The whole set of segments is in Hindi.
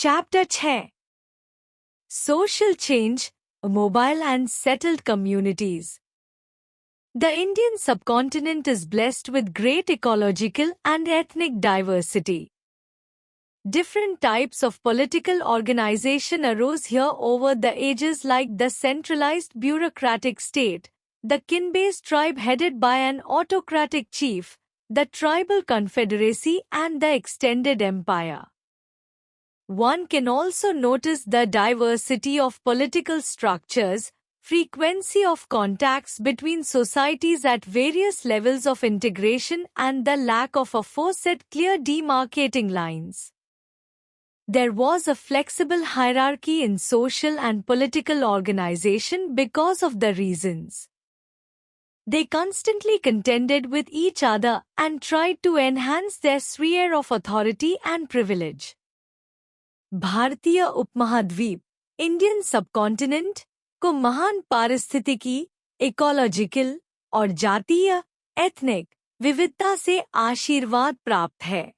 Chapter 6 Social Change, Mobile and Settled Communities. The Indian subcontinent is blessed with great ecological and ethnic diversity. Different types of political organization arose here over the ages, like the centralized bureaucratic state, the kin-based tribe headed by an autocratic chief, the tribal confederacy and the extended empire. One can also notice the diversity of political structures, frequency of contacts between societies at various levels of integration, and the lack of aforesaid clear demarcating lines. There was a flexible hierarchy in social and political organization because of the reasons. They constantly contended with each other and tried to enhance their sphere of authority and privilege. भारतीय उपमहाद्वीप इंडियन सबकॉन्टिनेंट को महान पारिस्थितिकी, इकोलॉजिकल और जातीय एथनिक विविधता से आशीर्वाद प्राप्त है।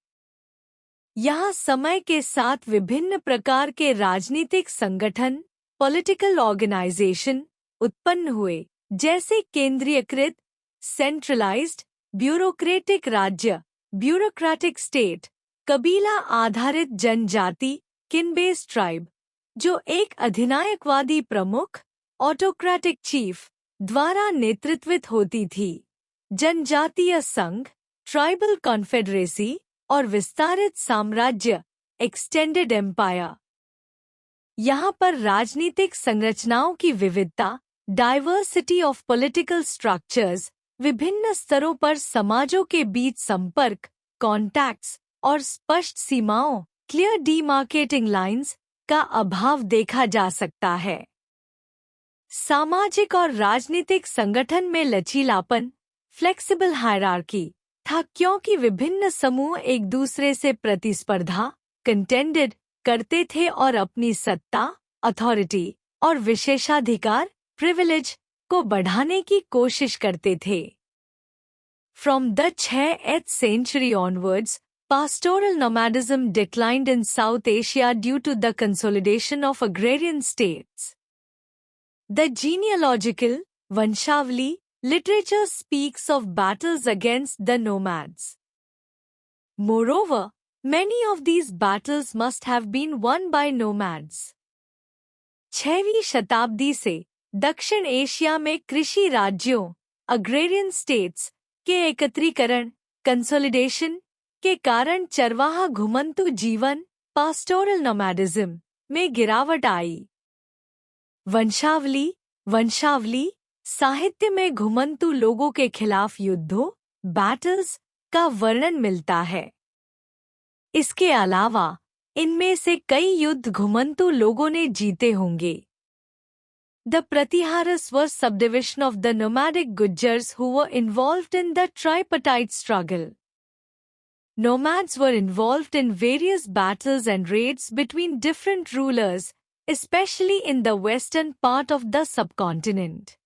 यहाँ समय के साथ विभिन्न प्रकार के राजनीतिक संगठन, पॉलिटिकल ऑर्गेनाइजेशन उत्पन्न हुए, जैसे केंद्रीयकृत, सेंट्रलाइज्ड, ब्यूरोक्रेटिक राज्य, ब्यूरोक्रेटिक स्टेट, कबीला आधारित जनजाति, किन-बेस्ड ट्राइब, जो एक अधिनायकवादी प्रमुख, ऑटोक्रेटिक चीफ द्वारा नेतृत्वित होती थी, जनजातीय संघ, ट्राइबल कॉन्फेडरेसी और विस्तारित साम्राज्य, एक्सटेंडेड एम्पायर। यहाँ पर राजनीतिक संरचनाओं की विविधता, डाइवर्सिटी ऑफ पॉलिटिकल स्ट्रक्चर्स, विभिन्न स्तरों पर समाजों के बीच संपर्क, कॉन्टैक्ट्स और स्पष्ट सीमाओं, क्लियर डीमार्केटिंग लाइंस का अभाव देखा जा सकता है। सामाजिक और राजनीतिक संगठन में लचीलापन, फ्लेक्सिबल हायरार्की था, क्योंकि विभिन्न समूह एक दूसरे से प्रतिस्पर्धा, कंटेंडेड करते थे और अपनी सत्ता, अथॉरिटी और विशेषाधिकार, प्रिविलेज को बढ़ाने की कोशिश करते थे। From the 6th century onwards, pastoral nomadism declined in South Asia due to the consolidation of agrarian states. The genealogical, Vanshavali, literature speaks of battles against the nomads. Moreover, many of these battles must have been won by nomads. 6वीं शताब्दी से दक्षिण एशिया में कृषि राज्यों, agrarian states, के एकत्रीकरण, कंसोलिडेशन के कारण चरवाहा घुमंतु जीवन, पास्टोरल नोमैडिज्म में गिरावट आई। वंशावली साहित्य में घुमंतु लोगों के खिलाफ युद्धों, बैटल्स का वर्णन मिलता है। इसके अलावा इनमें से कई युद्ध घुमंतु लोगों ने जीते होंगे। The Pratiharas were subdivision of the nomadic Gujars who were involved in the tripartite struggle. Nomads were involved in various battles and raids between different rulers, especially in the western part of the subcontinent.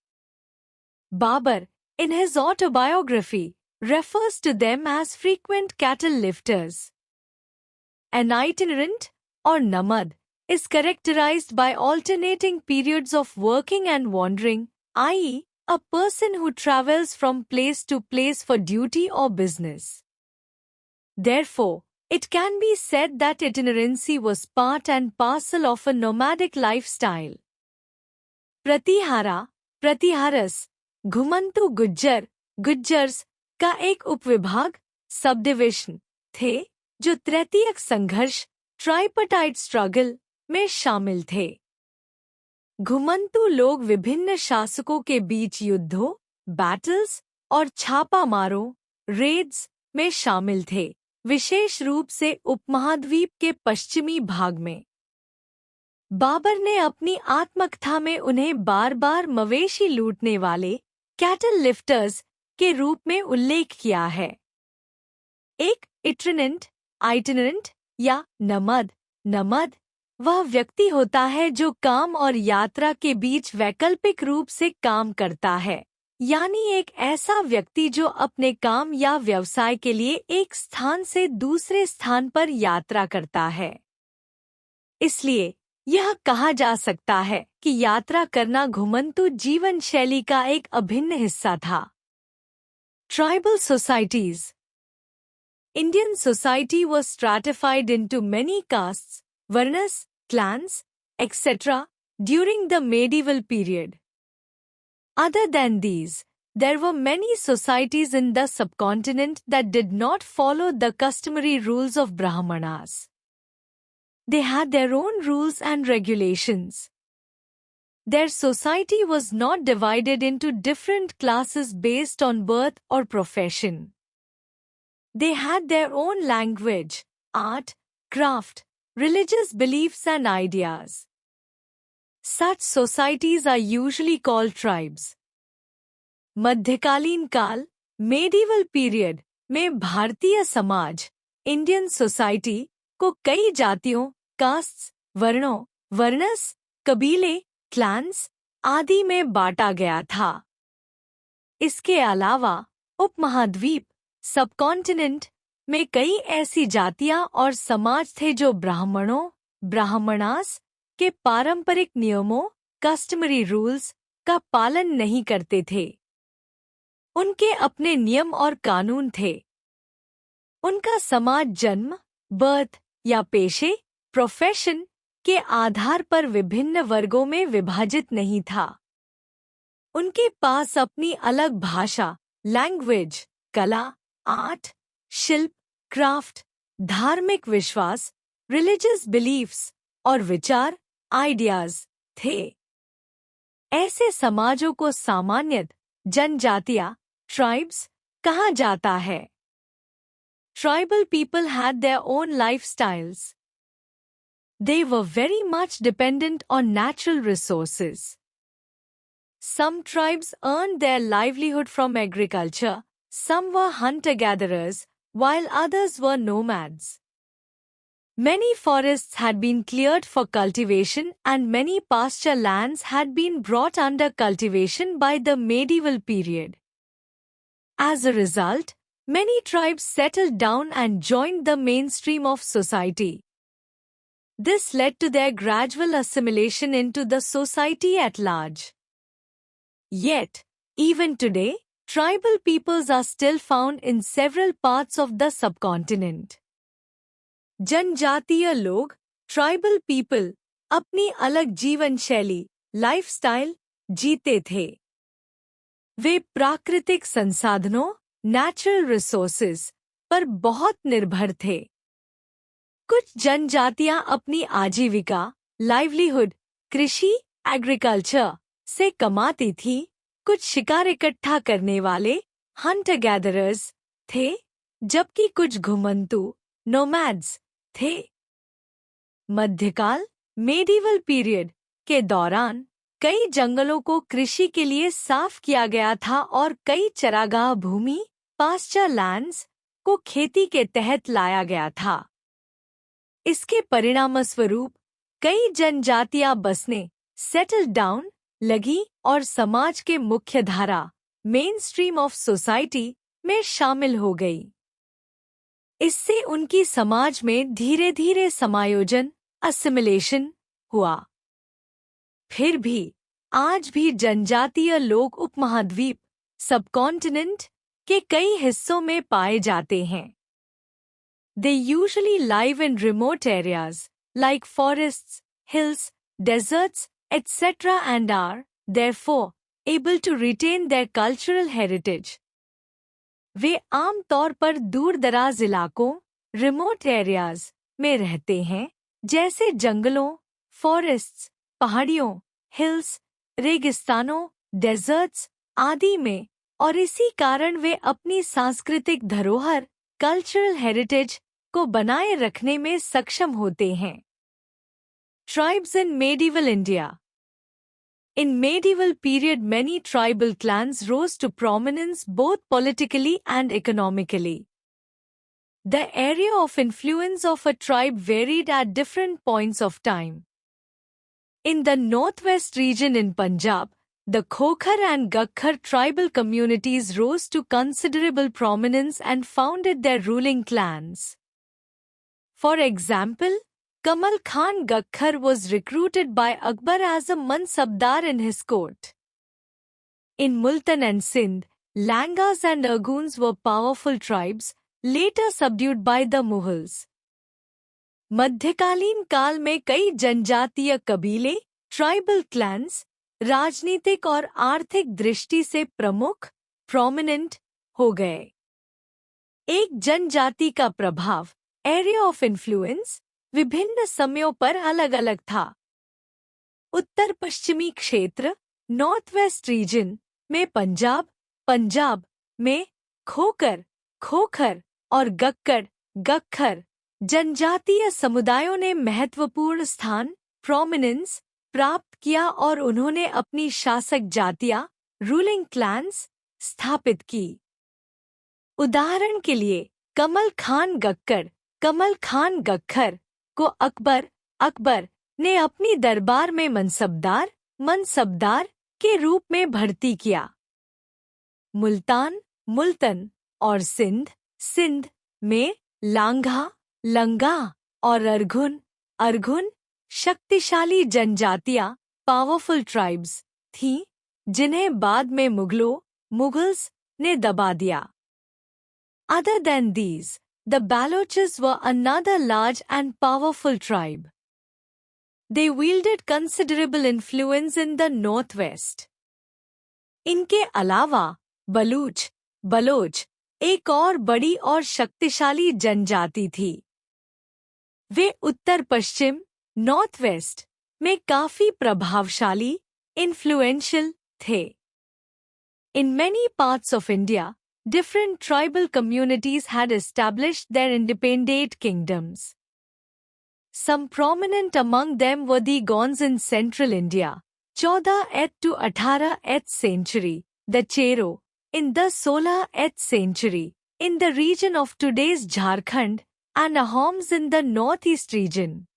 Babar, in his autobiography, refers to them as frequent cattle lifters. An itinerant, or namad, is characterized by alternating periods of working and wandering, i.e., a person who travels from place to place for duty or business. Therefore, it can be said that itinerancy was part and parcel of a nomadic lifestyle. प्रतिहारस, घुमंतु Gujjars का एक उपविभाग, सबडिविजन थे, जो तृतीयक संघर्ष, ट्राइपार्टाइट स्ट्रगल में शामिल थे। घुमंतु लोग विभिन्न शासकों के बीच युद्धों, बैटल्स और छापामारों, रेड्स में शामिल थे, विशेष रूप से उपमहाद्वीप के पश्चिमी भाग में। बाबर ने अपनी आत्मकथा में उन्हें बार बार मवेशी लूटने वाले कैटल लिफ्टर्स के रूप में उल्लेख किया है। एक आइटिनरेंट या नमद वह व्यक्ति होता है जो काम और यात्रा के बीच वैकल्पिक रूप से काम करता है, यानी एक ऐसा व्यक्ति जो अपने काम या व्यवसाय के लिए एक स्थान से दूसरे स्थान पर यात्रा करता है। इसलिए यह कहा जा सकता है कि यात्रा करना घुमंतु जीवन शैली का एक अभिन्न हिस्सा था। Tribal societies. Indian society was stratified into many castes, varnas, clans, etc. during the medieval period. Other than these, there were many societies in the subcontinent that did not follow the customary rules of Brahmanas. They had their own rules and regulations. Their society was not divided into different classes based on birth or profession. They had their own language, art, craft, religious beliefs and ideas. Such societies are usually called tribes. मध्यकालीन काल, medieval period में भारतीय समाज, Indian society को कई जातियों, castes, वर्णों, वर्णस, कबीले, clans आदि में बांटा गया था। इसके अलावा उपमहाद्वीप सबकॉन्टिनेंट में कई ऐसी जातियां और समाज थे जो ब्राह्मणों, ब्राह्मणास के पारंपरिक नियमों, कस्टमरी रूल्स का पालन नहीं करते थे। उनके अपने नियम और कानून थे। उनका समाज जन्म, बर्थ या पेशे, प्रोफेशन के आधार पर विभिन्न वर्गों में विभाजित नहीं था। उनके पास अपनी अलग भाषा, लैंग्वेज, कला, आर्ट, शिल्प, क्राफ्ट, धार्मिक विश्वास, रिलीजियस बिलीफ्स और विचार, आइडियाज थे। ऐसे समाजों को सामान्यतः जनजातियां, ट्राइब्स कहा जाता है। Tribal people had their own lifestyles. They were very much dependent on natural resources. Some tribes earned their livelihood from agriculture, some were hunter-gatherers, while others were nomads. Many forests had been cleared for cultivation and many pasture lands had been brought under cultivation by the medieval period. As a result, many tribes settled down and joined the mainstream of society. This led to their gradual assimilation into the society at large. Yet, even today, tribal peoples are still found in several parts of the subcontinent. जनजातीय लोग, ट्राइबल पीपल, अपनी अलग जीवन शैली, लाइफस्टाइल जीते थे। वे प्राकृतिक संसाधनों, नेचुरल रिसोर्सेज पर बहुत निर्भर थे। कुछ जनजातियां अपनी आजीविका, लाइवलीहुड, कृषि, एग्रीकल्चर से कमाती थी। कुछ शिकार इकट्ठा करने वाले, हंटर गैदरर्स थे, जबकि कुछ घुमंतु, नोमैड्स थे। मध्यकाल, मेडिवल पीरियड के दौरान कई जंगलों को कृषि के लिए साफ किया गया था और कई चरागाह भूमि, पास्चर लैंड्स को खेती के तहत लाया गया था। इसके परिणामस्वरूप कई जनजातियां बसने, सेटल डाउन लगी और समाज के मुख्य धारा, मेन स्ट्रीम ऑफ सोसाइटी में शामिल हो गई। इससे उनकी समाज में धीरे धीरे समायोजन, असिमिलेशन हुआ। फिर भी आज भी जनजातीय लोग उपमहाद्वीप, सबकॉन्टिनेंट के कई हिस्सों में पाए जाते हैं। They usually live in remote areas like forests, hills, deserts, etc. and are, therefore, able to retain their cultural heritage. वे आम तौर पर दूर दराज इलाकों, रिमोट एरियाज में रहते हैं, जैसे जंगलों, फॉरेस्ट्स, पहाड़ियों, हिल्स, रेगिस्तानों, डेजर्ट्स आदि में, और इसी कारण वे अपनी सांस्कृतिक धरोहर, कल्चरल हेरिटेज को बनाए रखने में सक्षम होते हैं। Tribes in medieval India. In medieval period many tribal clans rose to prominence both politically and economically. The area of influence of a tribe varied at different points of time. In the northwest region in Punjab, the Khokhar and Gakhar tribal communities rose to considerable prominence and founded their ruling clans. For example, Kamal Khan Gakhar was recruited by Akbar as a mansabdar in his court. In Multan and Sindh, Langas and Arguns were powerful tribes, later subdued by the Mughals. मध्यकालीन काल में कई जनजातीय कबीले, ट्राइबल क्लैंस, राजनीतिक और आर्थिक दृष्टि से प्रमुख, प्रोमिनेंट हो गए। एक जनजाति का प्रभाव, एरिया ऑफ इन्फ्लुएंस, विभिन्न समयों पर अलग अलग था। उत्तर पश्चिमी क्षेत्र, नॉर्थ वेस्ट रीजन में पंजाब में खोकर, खोखर और गक्खर जनजातीय समुदायों ने महत्वपूर्ण स्थान, प्रोमिनेंस प्राप्त किया और उन्होंने अपनी शासक जातियां, रूलिंग क्लैंस स्थापित की। उदाहरण के लिए कमल खान गक्खर को अकबर ने अपनी दरबार में मनसबदार के रूप में भर्ती किया। मुल्तन और सिंध में लंगा और अर्घुन शक्तिशाली जनजातियां, पावरफुल ट्राइब्स थीं, जिन्हें बाद में मुगल्स ने दबा दिया। Other than these, the Baloches were another large and powerful tribe. They wielded considerable influence in the northwest. इनके अलावा बलोच एक और बड़ी और शक्तिशाली जनजाति थी। वे उत्तर पश्चिम, नॉर्थ वेस्ट में काफी प्रभावशाली, इन्फ्लुएंशियल थे। In many parts of India, different tribal communities had established their independent kingdoms. Some prominent among them were the Gonds in central India, 14th to 18th century, the Chero in the 16th century, in the region of today's Jharkhand, and Ahoms in the northeast region.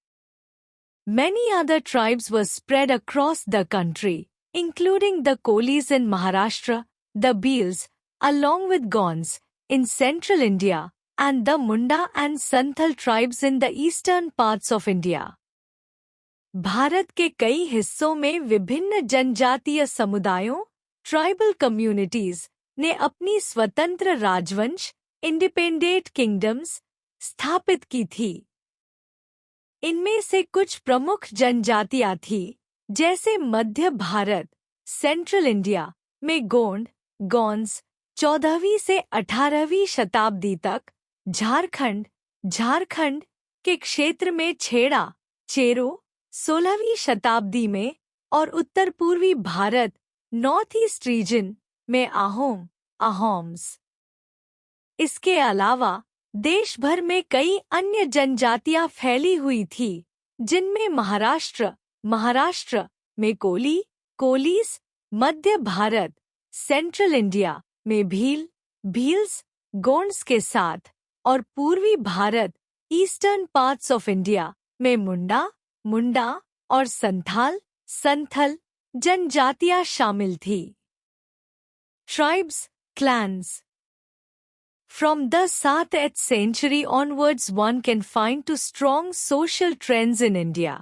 Many other tribes were spread across the country, including the Kolis in Maharashtra, the Bhils, along with Gonds, in central India, and the Munda and Santhal tribes in the eastern parts of India. Bharat के कई हिस्सों में विभिन्न जनजातीय समुदायों, ट्राइबल कम्युनिटीज ने अपनी स्वतंत्र राजवंश, इंडिपेंडेंट किंगडम्स स्थापित की थी। इनमें से कुछ प्रमुख जनजातियां थी, जैसे मध्य भारत, सेंट्रल इंडिया में गोंड्स 14वीं से 18वीं शताब्दी तक, झारखंड के क्षेत्र में चेरो 16वीं शताब्दी में और उत्तर पूर्वी भारत, नॉर्थ ईस्ट रीजन में अहोम्स। इसके अलावा देश भर में कई अन्य जनजातियां फैली हुई थी, जिनमें महाराष्ट्र में कोलीस, मध्य भारत, सेंट्रल इंडिया में भील्स, गोंड्स के साथ, और पूर्वी Bharat, eastern parts of India में मुंडा और संथल जनजातियां शामिल थी। Tribes, clans. From the 7th century onwards, one can find two strong social trends in India.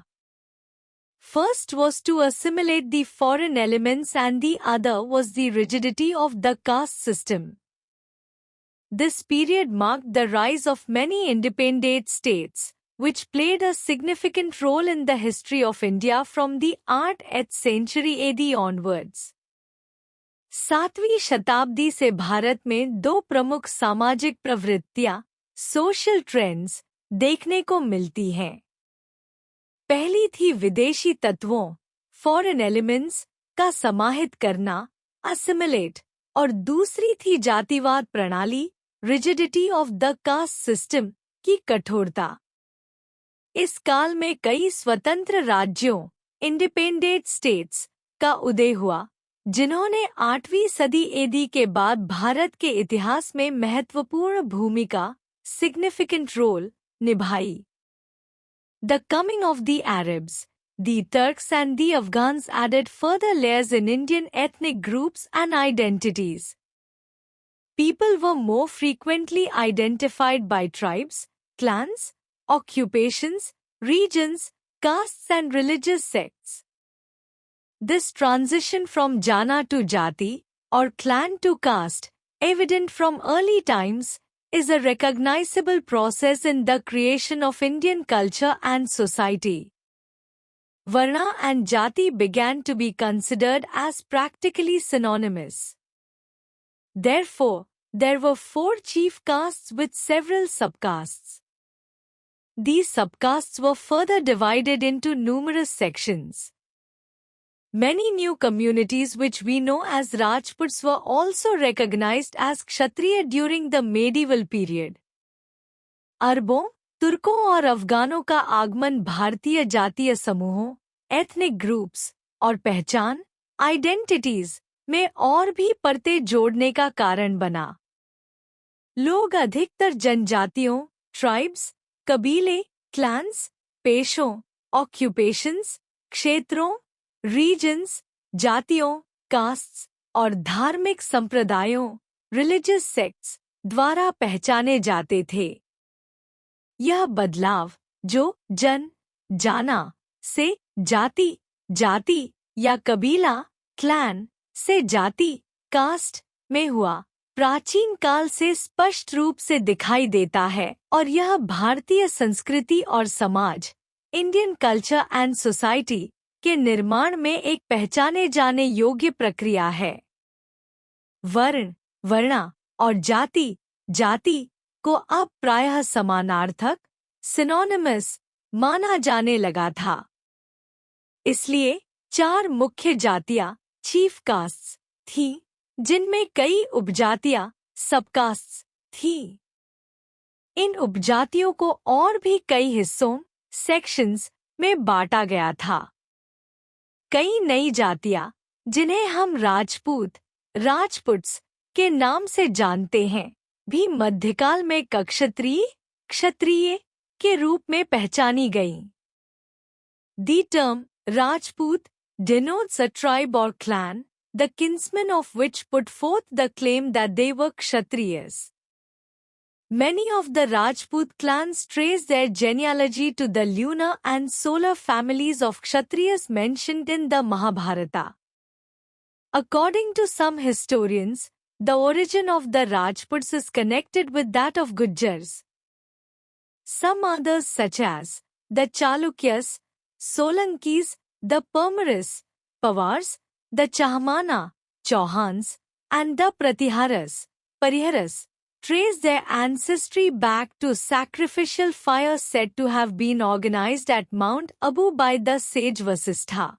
First was to assimilate the foreign elements and the other was the rigidity of the caste system. This period marked the rise of many independent states, which played a significant role in the history of India from the 8th century AD onwards. 7वीं शताब्दी से भारत में दो प्रमुख सामाजिक प्रवृत्तियां, सोशल ट्रेंड्स, देखने को मिलती हैं। पहली थी विदेशी तत्वों, फॉरेन एलिमेंट्स का समाहित करना, असिमिलेट, और दूसरी थी जातिवाद प्रणाली, rigidity of the caste system की कठोरता। इस काल में कई स्वतंत्र राज्यों, इंडिपेंडेंट स्टेट्स का उदय हुआ, जिन्होंने 8वीं सदी एडी के बाद भारत के इतिहास में महत्वपूर्ण भूमिका, सिग्निफिकेंट रोल निभाई। The coming of the Arabs, the Turks and the Afghans added further layers in Indian ethnic groups and identities. People were more frequently identified by tribes, clans, occupations, regions, castes and religious sects. This transition from jana to jati or clan to caste, evident from early times, is a recognizable process in the creation of Indian culture and society. Varna and jati began to be considered as practically synonymous. Therefore, there were 4 chief castes with several subcastes. These subcastes were further divided into numerous sections. Many new communities which we know as Rajputs were also recognized as Kshatriya during the medieval period. अरबों, तुर्कों और अफगानों का आगमन भारतीय जातीय समूहों, एथनिक ग्रुप्स और पहचान, आइडेंटिटीज में और भी परतें जोड़ने का कारण बना। लोग अधिकतर जनजातियों, ट्राइब्स, कबीले, क्लैंस, पेशों, ऑक्यूपेशंस, क्षेत्रों, रीजन्स, जातियों, कास्ट्स और धार्मिक संप्रदायों, रिलीजियस सेक्ट्स द्वारा पहचाने जाते थे। यह बदलाव जो जन, जाना से जाति, जाति या कबीला, क्लैन से जाति, कास्ट में हुआ, प्राचीन काल से स्पष्ट रूप से दिखाई देता है और यह भारतीय संस्कृति और समाज, इंडियन कल्चर एंड सोसाइटी के निर्माण में एक पहचाने जाने योग्य प्रक्रिया है। वर्ण, वर्णा और जाति, जाति को अब प्रायः समानार्थक, सिनोनिमस माना जाने लगा था। इसलिए 4 मुख्य जातियां, चीफ कास्ट्स थीं, जिनमें कई उपजातियां, सबकास्ट्स थीं। इन उपजातियों को और भी कई हिस्सों, सेक्शंस में बांटा गया था। कई नई जातियां, जिन्हें हम राजपूत, राजपुट्स के नाम से जानते हैं, भी मध्यकाल में कक्षत्रिय, क्षत्रिय के रूप में पहचानी गईं। The term Rajput denotes a tribe or clan, the kinsmen of which put forth the claim that they were Kshatriyas. Many of the Rajput clans trace their genealogy to the lunar and solar families of Kshatriyas mentioned in the Mahabharata. According to some historians, the origin of the Rajputs is connected with that of Gujars. Some others such as the Chalukyas, Solankis, the Permaris, Pawars, the Chahmana, Chauhans, and the Pariharas, trace their ancestry back to sacrificial fire said to have been organized at Mount Abu by the sage Vasistha.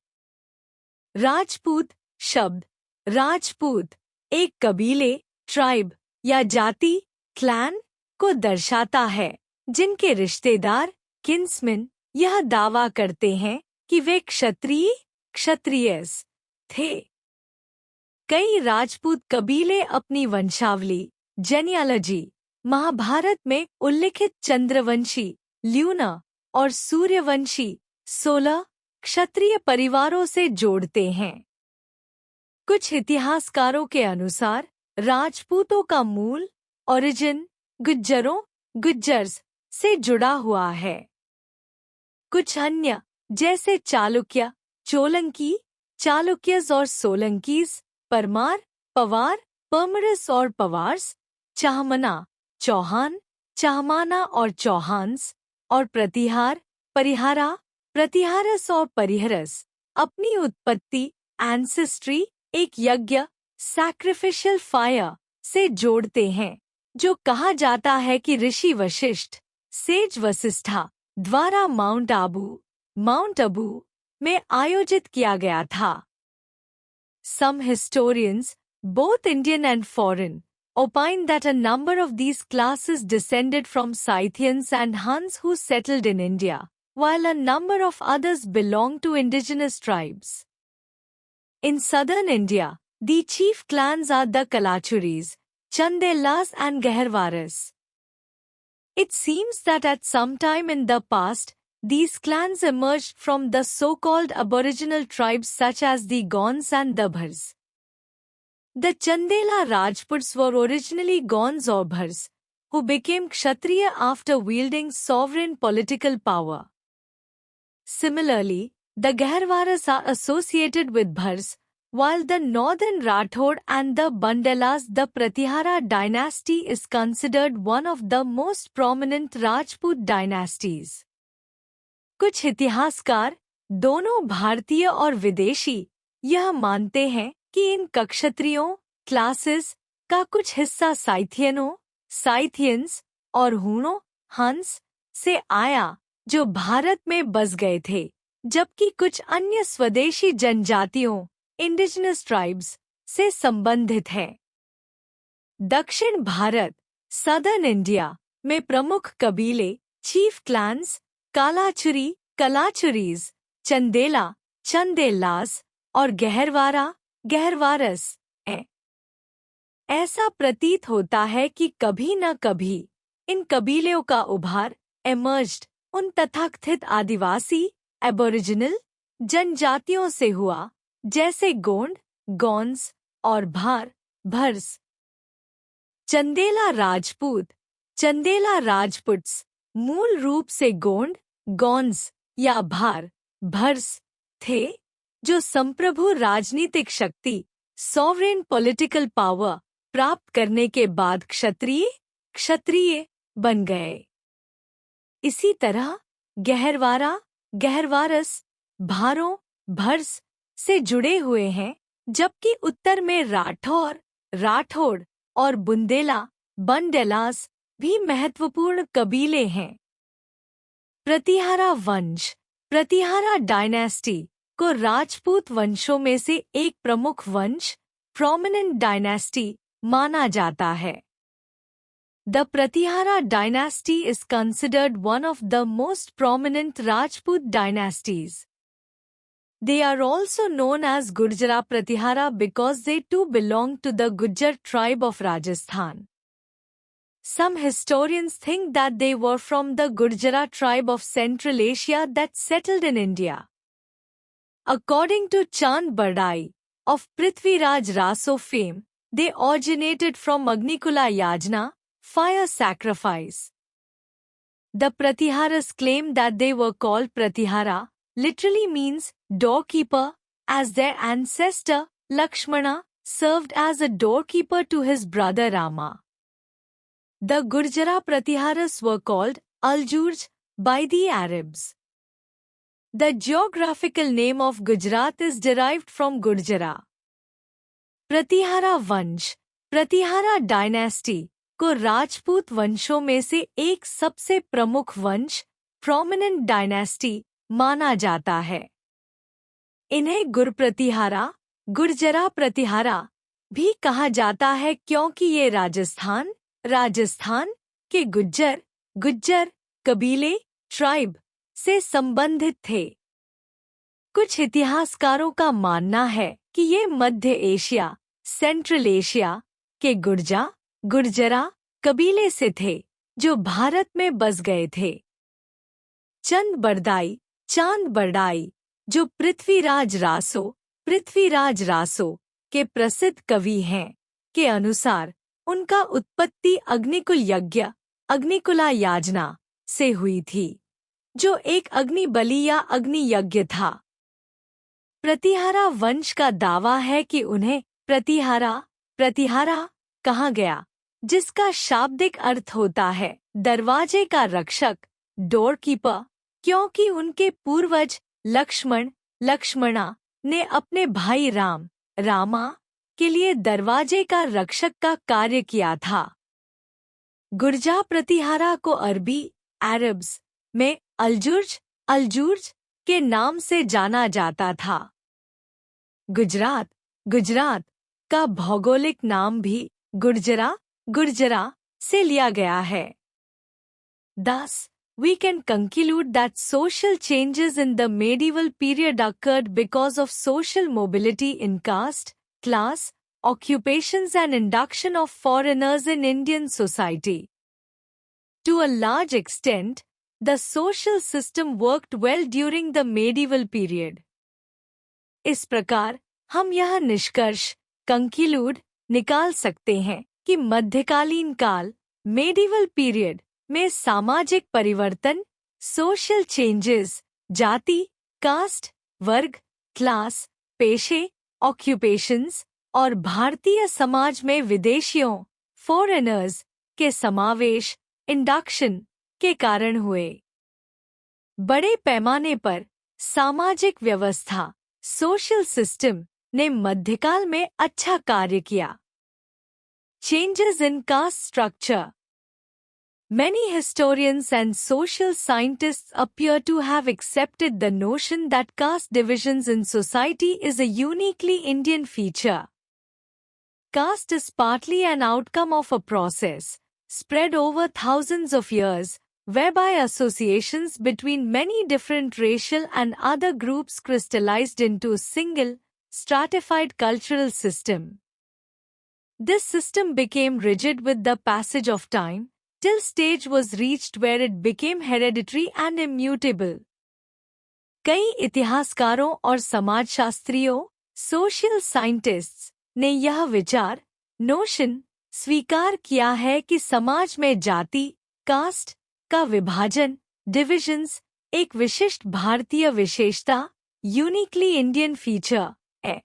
Rajput शब्द राजपूत एक कबीले, ट्राइब या जाति, क्लैन को दर्शाता है, जिनके रिश्तेदार, किन्समैन यह दावा करते हैं कि वे क्षत्रियस थे। कई राजपूत कबीले अपनी वंशावली, जेनियोलॉजी, महाभारत में उल्लिखित चंद्रवंशी, ल्यूना और सूर्यवंशी, 16 क्षत्रिय परिवारों से जोड़ते हैं। कुछ इतिहासकारों के अनुसार राजपूतों का मूल, ओरिजिन, गुज्जर्स से जुड़ा हुआ है। कुछ अन्य, जैसे चालुक्य, चोलंकी, चालुक्यस और सोलंकीस, परमार, पवार, परमरस और पवार्स, चाहमना, चौहान, चाहमाना और चौहान्स, और प्रतिहारस और परिहरस, अपनी उत्पत्ति, एंसेस्ट्री, एक यज्ञ, सैक्रिफिशियल फायर से जोड़ते हैं, जो कहा जाता है कि ऋषि वशिष्ठ, सेज वसिष्ठा द्वारा माउंट अबू में आयोजित किया गया था। Some historians, both Indian and foreign, opine that a number of these classes descended from Scythians and Huns who settled in India, while a number of others belonged to indigenous tribes. In southern India, the chief clans are the Kalachuris, Chandelas and Gaherwaras. It seems that at some time in the past, these clans emerged from the so-called aboriginal tribes such as the Gonds and the Bhars. The Chandela Rajputs were originally Gonds or Bhars, who became Kshatriya after wielding sovereign political power. Similarly, the Gaharwaras are associated with Bhars, while the northern Rathod and the Bandelas, the Pratihara dynasty is considered one of the most prominent Rajput dynasties. कुछ इतिहासकार, दोनों भारतीय और विदेशी, यह मानते हैं कि इन क्षत्रियों क्लासेस का कुछ हिस्सा साइथियनों साइथियंस और हूणों हंस से आया जो भारत में बस गए थे, जबकि कुछ अन्य स्वदेशी जनजातियों इंडिजिनस ट्राइब्स से संबंधित है। दक्षिण भारत सदर्न इंडिया में प्रमुख कबीले चीफ क्लैंस कालाचुरी कलाचुरीज, चंदेला चंदेलास और गहरवारा गहरवारस हैं। ऐसा प्रतीत होता है कि कभी न कभी इन कबीलों का उभार एमर्ज्ड उन तथाकथित आदिवासी एबोरिजिनल जनजातियों से हुआ, जैसे गोंड गौंस और भार भर्स। चंदेला राजपुट्स मूल रूप से गोंड गौंस या भार भर्स थे, जो संप्रभु राजनीतिक शक्ति सॉवरेन पॉलिटिकल पावर प्राप्त करने के बाद क्षत्रिय बन गए। इसी तरह गहरवारस भारों भर्स से जुड़े हुए हैं, जबकि उत्तर में राठौड़ और बंडेलास भी महत्वपूर्ण कबीले हैं। प्रतिहारा डायनेस्टी को राजपूत वंशों में से एक प्रमुख वंश प्रोमिनेंट डायनेस्टी माना जाता है। The Pratihara dynasty is considered one of the most prominent Rajput dynasties. They are also known as Gurjara Pratihara because they too belong to the Gujjar tribe of Rajasthan. Some historians think that they were from the Gurjara tribe of Central Asia that settled in India. According to Chand Bardai of Prithviraj Raso fame, they originated from Agnikula Yajna, fire sacrifice. The Pratiharas claim that they were called Pratihara, literally means doorkeeper, as their ancestor Lakshmana served as a doorkeeper to his brother Rama. The Gurjara Pratiharas were called Aljurj by the Arabs. The geographical name of Gujarat is derived from Gurjara. Pratihara dynasty को राजपूत वंशों में से एक सबसे प्रमुख वंश प्रोमिनेंट डायनेस्टी माना जाता है। इन्हें गुर्जरा प्रतिहारा भी कहा जाता है क्योंकि ये राजस्थान के गुज्जर कबीले ट्राइब से संबंधित थे। कुछ इतिहासकारों का मानना है कि ये मध्य एशिया सेंट्रल एशिया के गुर्जरा कबीले से थे जो भारत में बस गए थे। चांद बरदाई जो पृथ्वीराज रासो के प्रसिद्ध कवि हैं, के अनुसार उनका उत्पत्ति अग्निकुला याजना से हुई थी, जो एक अग्नि बलि या अग्नि यज्ञ था। प्रतिहारा वंश का दावा है कि उन्हें प्रतिहारा कहा गया, जिसका शाब्दिक अर्थ होता है दरवाजे का रक्षक, डोरकीपर, क्योंकि उनके पूर्वज लक्ष्मणा ने अपने भाई रामा के लिए दरवाजे का रक्षक का कार्य किया था। गुर्जा प्रतिहारा को अरब्स में अल्जुर्ज के नाम से जाना जाता था। गुजरात का भौगोलिक नाम भी गुर्जरा से लिया गया है। Thus, we can conclude that social changes in the medieval period occurred because of social mobility in caste, class, occupations and induction of foreigners in Indian society. To a large extent, the social system worked well during the medieval period. इस प्रकार हम यह निष्कर्ष निकाल सकते हैं कि मध्यकालीन काल medieval period में सामाजिक परिवर्तन सोशल चेंजेस जाति, कास्ट, वर्ग, क्लास, पेशे, ऑक्यूपेशंस और भारतीय समाज में विदेशियों, फॉरेनर्स के समावेश, इंडक्शन के कारण हुए। बड़े पैमाने पर सामाजिक व्यवस्था, सोशल सिस्टम ने मध्यकाल में अच्छा कार्य किया। Changes in caste structure. Many historians and social scientists appear to have accepted the notion that caste divisions in society is a uniquely Indian feature. Caste is partly an outcome of a process spread over thousands of years, whereby associations between many different racial and other groups crystallized into a single, stratified cultural system. This system became rigid with the passage of time, till stage was reached where it became hereditary and immutable. कई इतिहासकारों और समाजशास्त्रियों, सोशल साइंटिस्ट्स ने यह विचार, नोशन, स्वीकार किया है कि समाज में जाति, कास्ट का विभाजन, डिविजन्स, एक विशिष्ट भारतीय विशेषता, यूनिकली इंडियन फीचर है।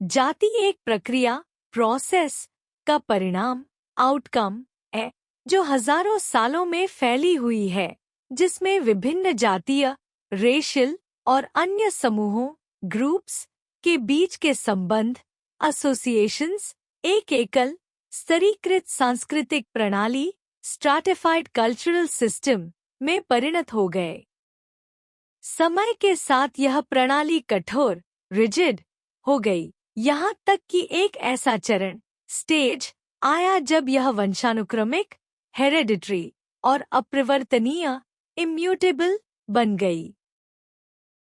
जाति एक प्रक्रिया, प्रोसेस का परिणाम, आउटकम है, जो हजारों सालों में फैली हुई है, जिसमें विभिन्न जातीय, रेशियल और अन्य समूहों, ग्रुप्स के बीच के संबंध, एसोसिएशंस, एक एकल, स्तरीकृत सांस्कृतिक प्रणाली, स्ट्रैटिफाइड कल्चरल सिस्टम में परिणत हो गए। समय के साथ यह प्रणाली कठोर, रिजिड हो गई, यहाँ तक कि एक ऐसा चरण, स्टेज आया जब यह वंशानुक्रमिक, हेरेडिटरी और अपरिवर्तनीय, इम्यूटेबल बन गई।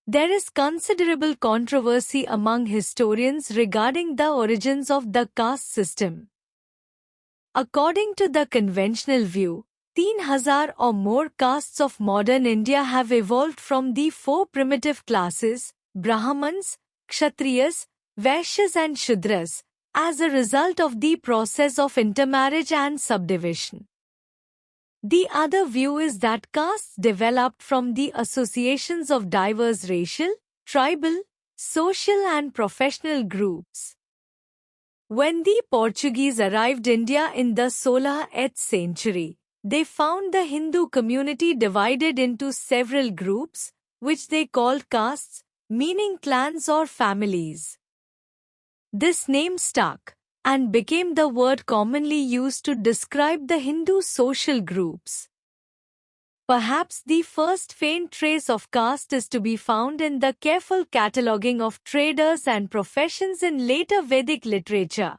There is considerable controversy among historians regarding the origins of the caste system. According to the conventional view, 3,000 or more castes of modern India have evolved from the four primitive classes, Brahmins, Kshatriyas, Vaishyas and Shudras, as a result of the process of intermarriage and subdivision. The other view is that castes developed from the associations of diverse racial, tribal, social and professional groups. When the Portuguese arrived India in the 16th century, they found the Hindu community divided into several groups, which they called castes, meaning clans or families. This name stuck and became the word commonly used to describe the Hindu social groups. Perhaps the first faint trace of caste is to be found in the careful cataloguing of traders and professions in later Vedic literature.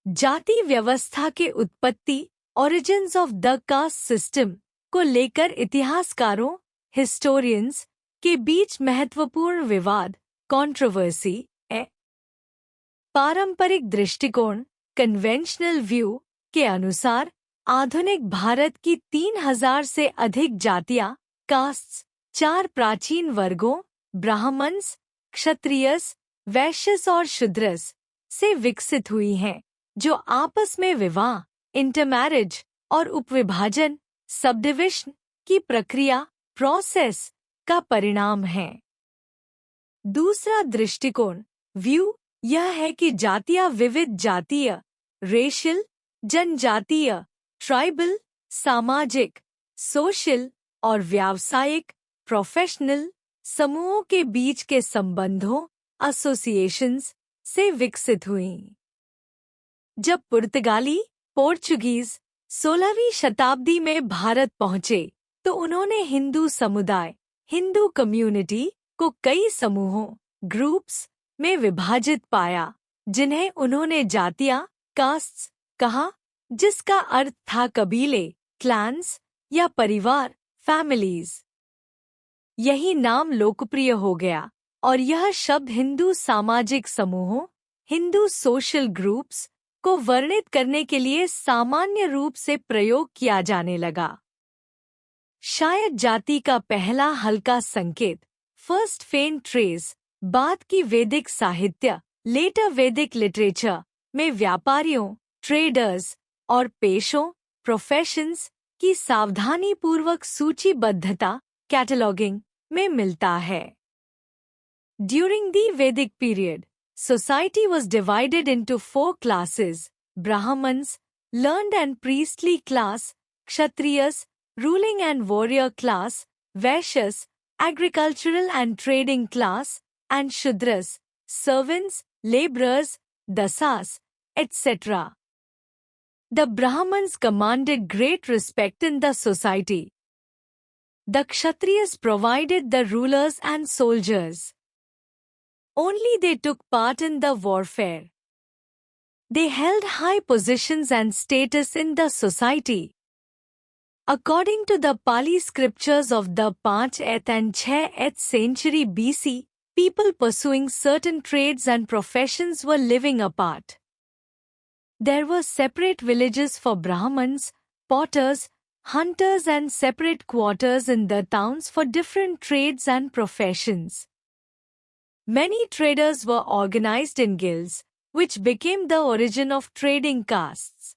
जाति व्यवस्था के उत्पत्ति, origins of the caste system को लेकर इतिहासकारों, historians के बीच महत्वपूर्ण विवाद, controversy है। पारंपरिक दृष्टिकोण, कन्वेंशनल व्यू के अनुसार आधुनिक भारत की 3,000 से अधिक जातियां, कास्ट्स, 4 प्राचीन वर्गों, ब्राह्मण्स, क्षत्रियस, वैश्यस और शूद्रस से विकसित हुई हैं, जो आपस में विवाह, इंटरमैरिज और उपविभाजन, सबडिविजन की प्रक्रिया, प्रोसेस का परिणाम है। दूसरा दृष्टिकोण, व्यू, यह है कि जातियां विविध जातीय, रेशियल, जनजातीय, ट्राइबल, सामाजिक, सोशल और व्यावसायिक, प्रोफेशनल समूहों के बीच के संबंधों, एसोसिएशंस से विकसित हुईं। जब पुर्तगाली, पोर्चुगीज 16वीं शताब्दी में भारत पहुंचे, तो उन्होंने हिंदू समुदाय, हिंदू कम्युनिटी को कई समूहों, ग्रुप्स में विभाजित पाया, जिन्हें उन्होंने जातियां, कास्ट्स कहा, जिसका अर्थ था कबीले, क्लैन्स या परिवार, फैमिलीज। यही नाम लोकप्रिय हो गया और यह शब्द हिंदू सामाजिक समूहों, हिंदू सोशल ग्रुप्स को वर्णित करने के लिए सामान्य रूप से प्रयोग किया जाने लगा। शायद जाति का पहला हल्का संकेत, फर्स्ट फेंट ट्रेस, बाद की वैदिक साहित्य, लेटर वैदिक लिटरेचर में व्यापारियों, ट्रेडर्स और पेशों, प्रोफेशंस की सावधानीपूर्वक सूचीबद्धता कैटलॉगिंग में मिलता है। During the Vedic period, society was divided into 4 classes: Brahmins, learned and priestly class; Kshatriyas, ruling and warrior class; Vaishyas, agricultural and trading class; and Shudras, servants, laborers, dasas, etc. The Brahmins commanded great respect in the society. The Kshatriyas provided the rulers and soldiers. Only they took part in the warfare. They held high positions and status in the society. According to the Pali scriptures of the 5th and 6th century BC, people pursuing certain trades and professions were living apart. There were separate villages for Brahmins, potters, hunters, and separate quarters in the towns for different trades and professions. Many traders were organized in guilds, which became the origin of trading castes.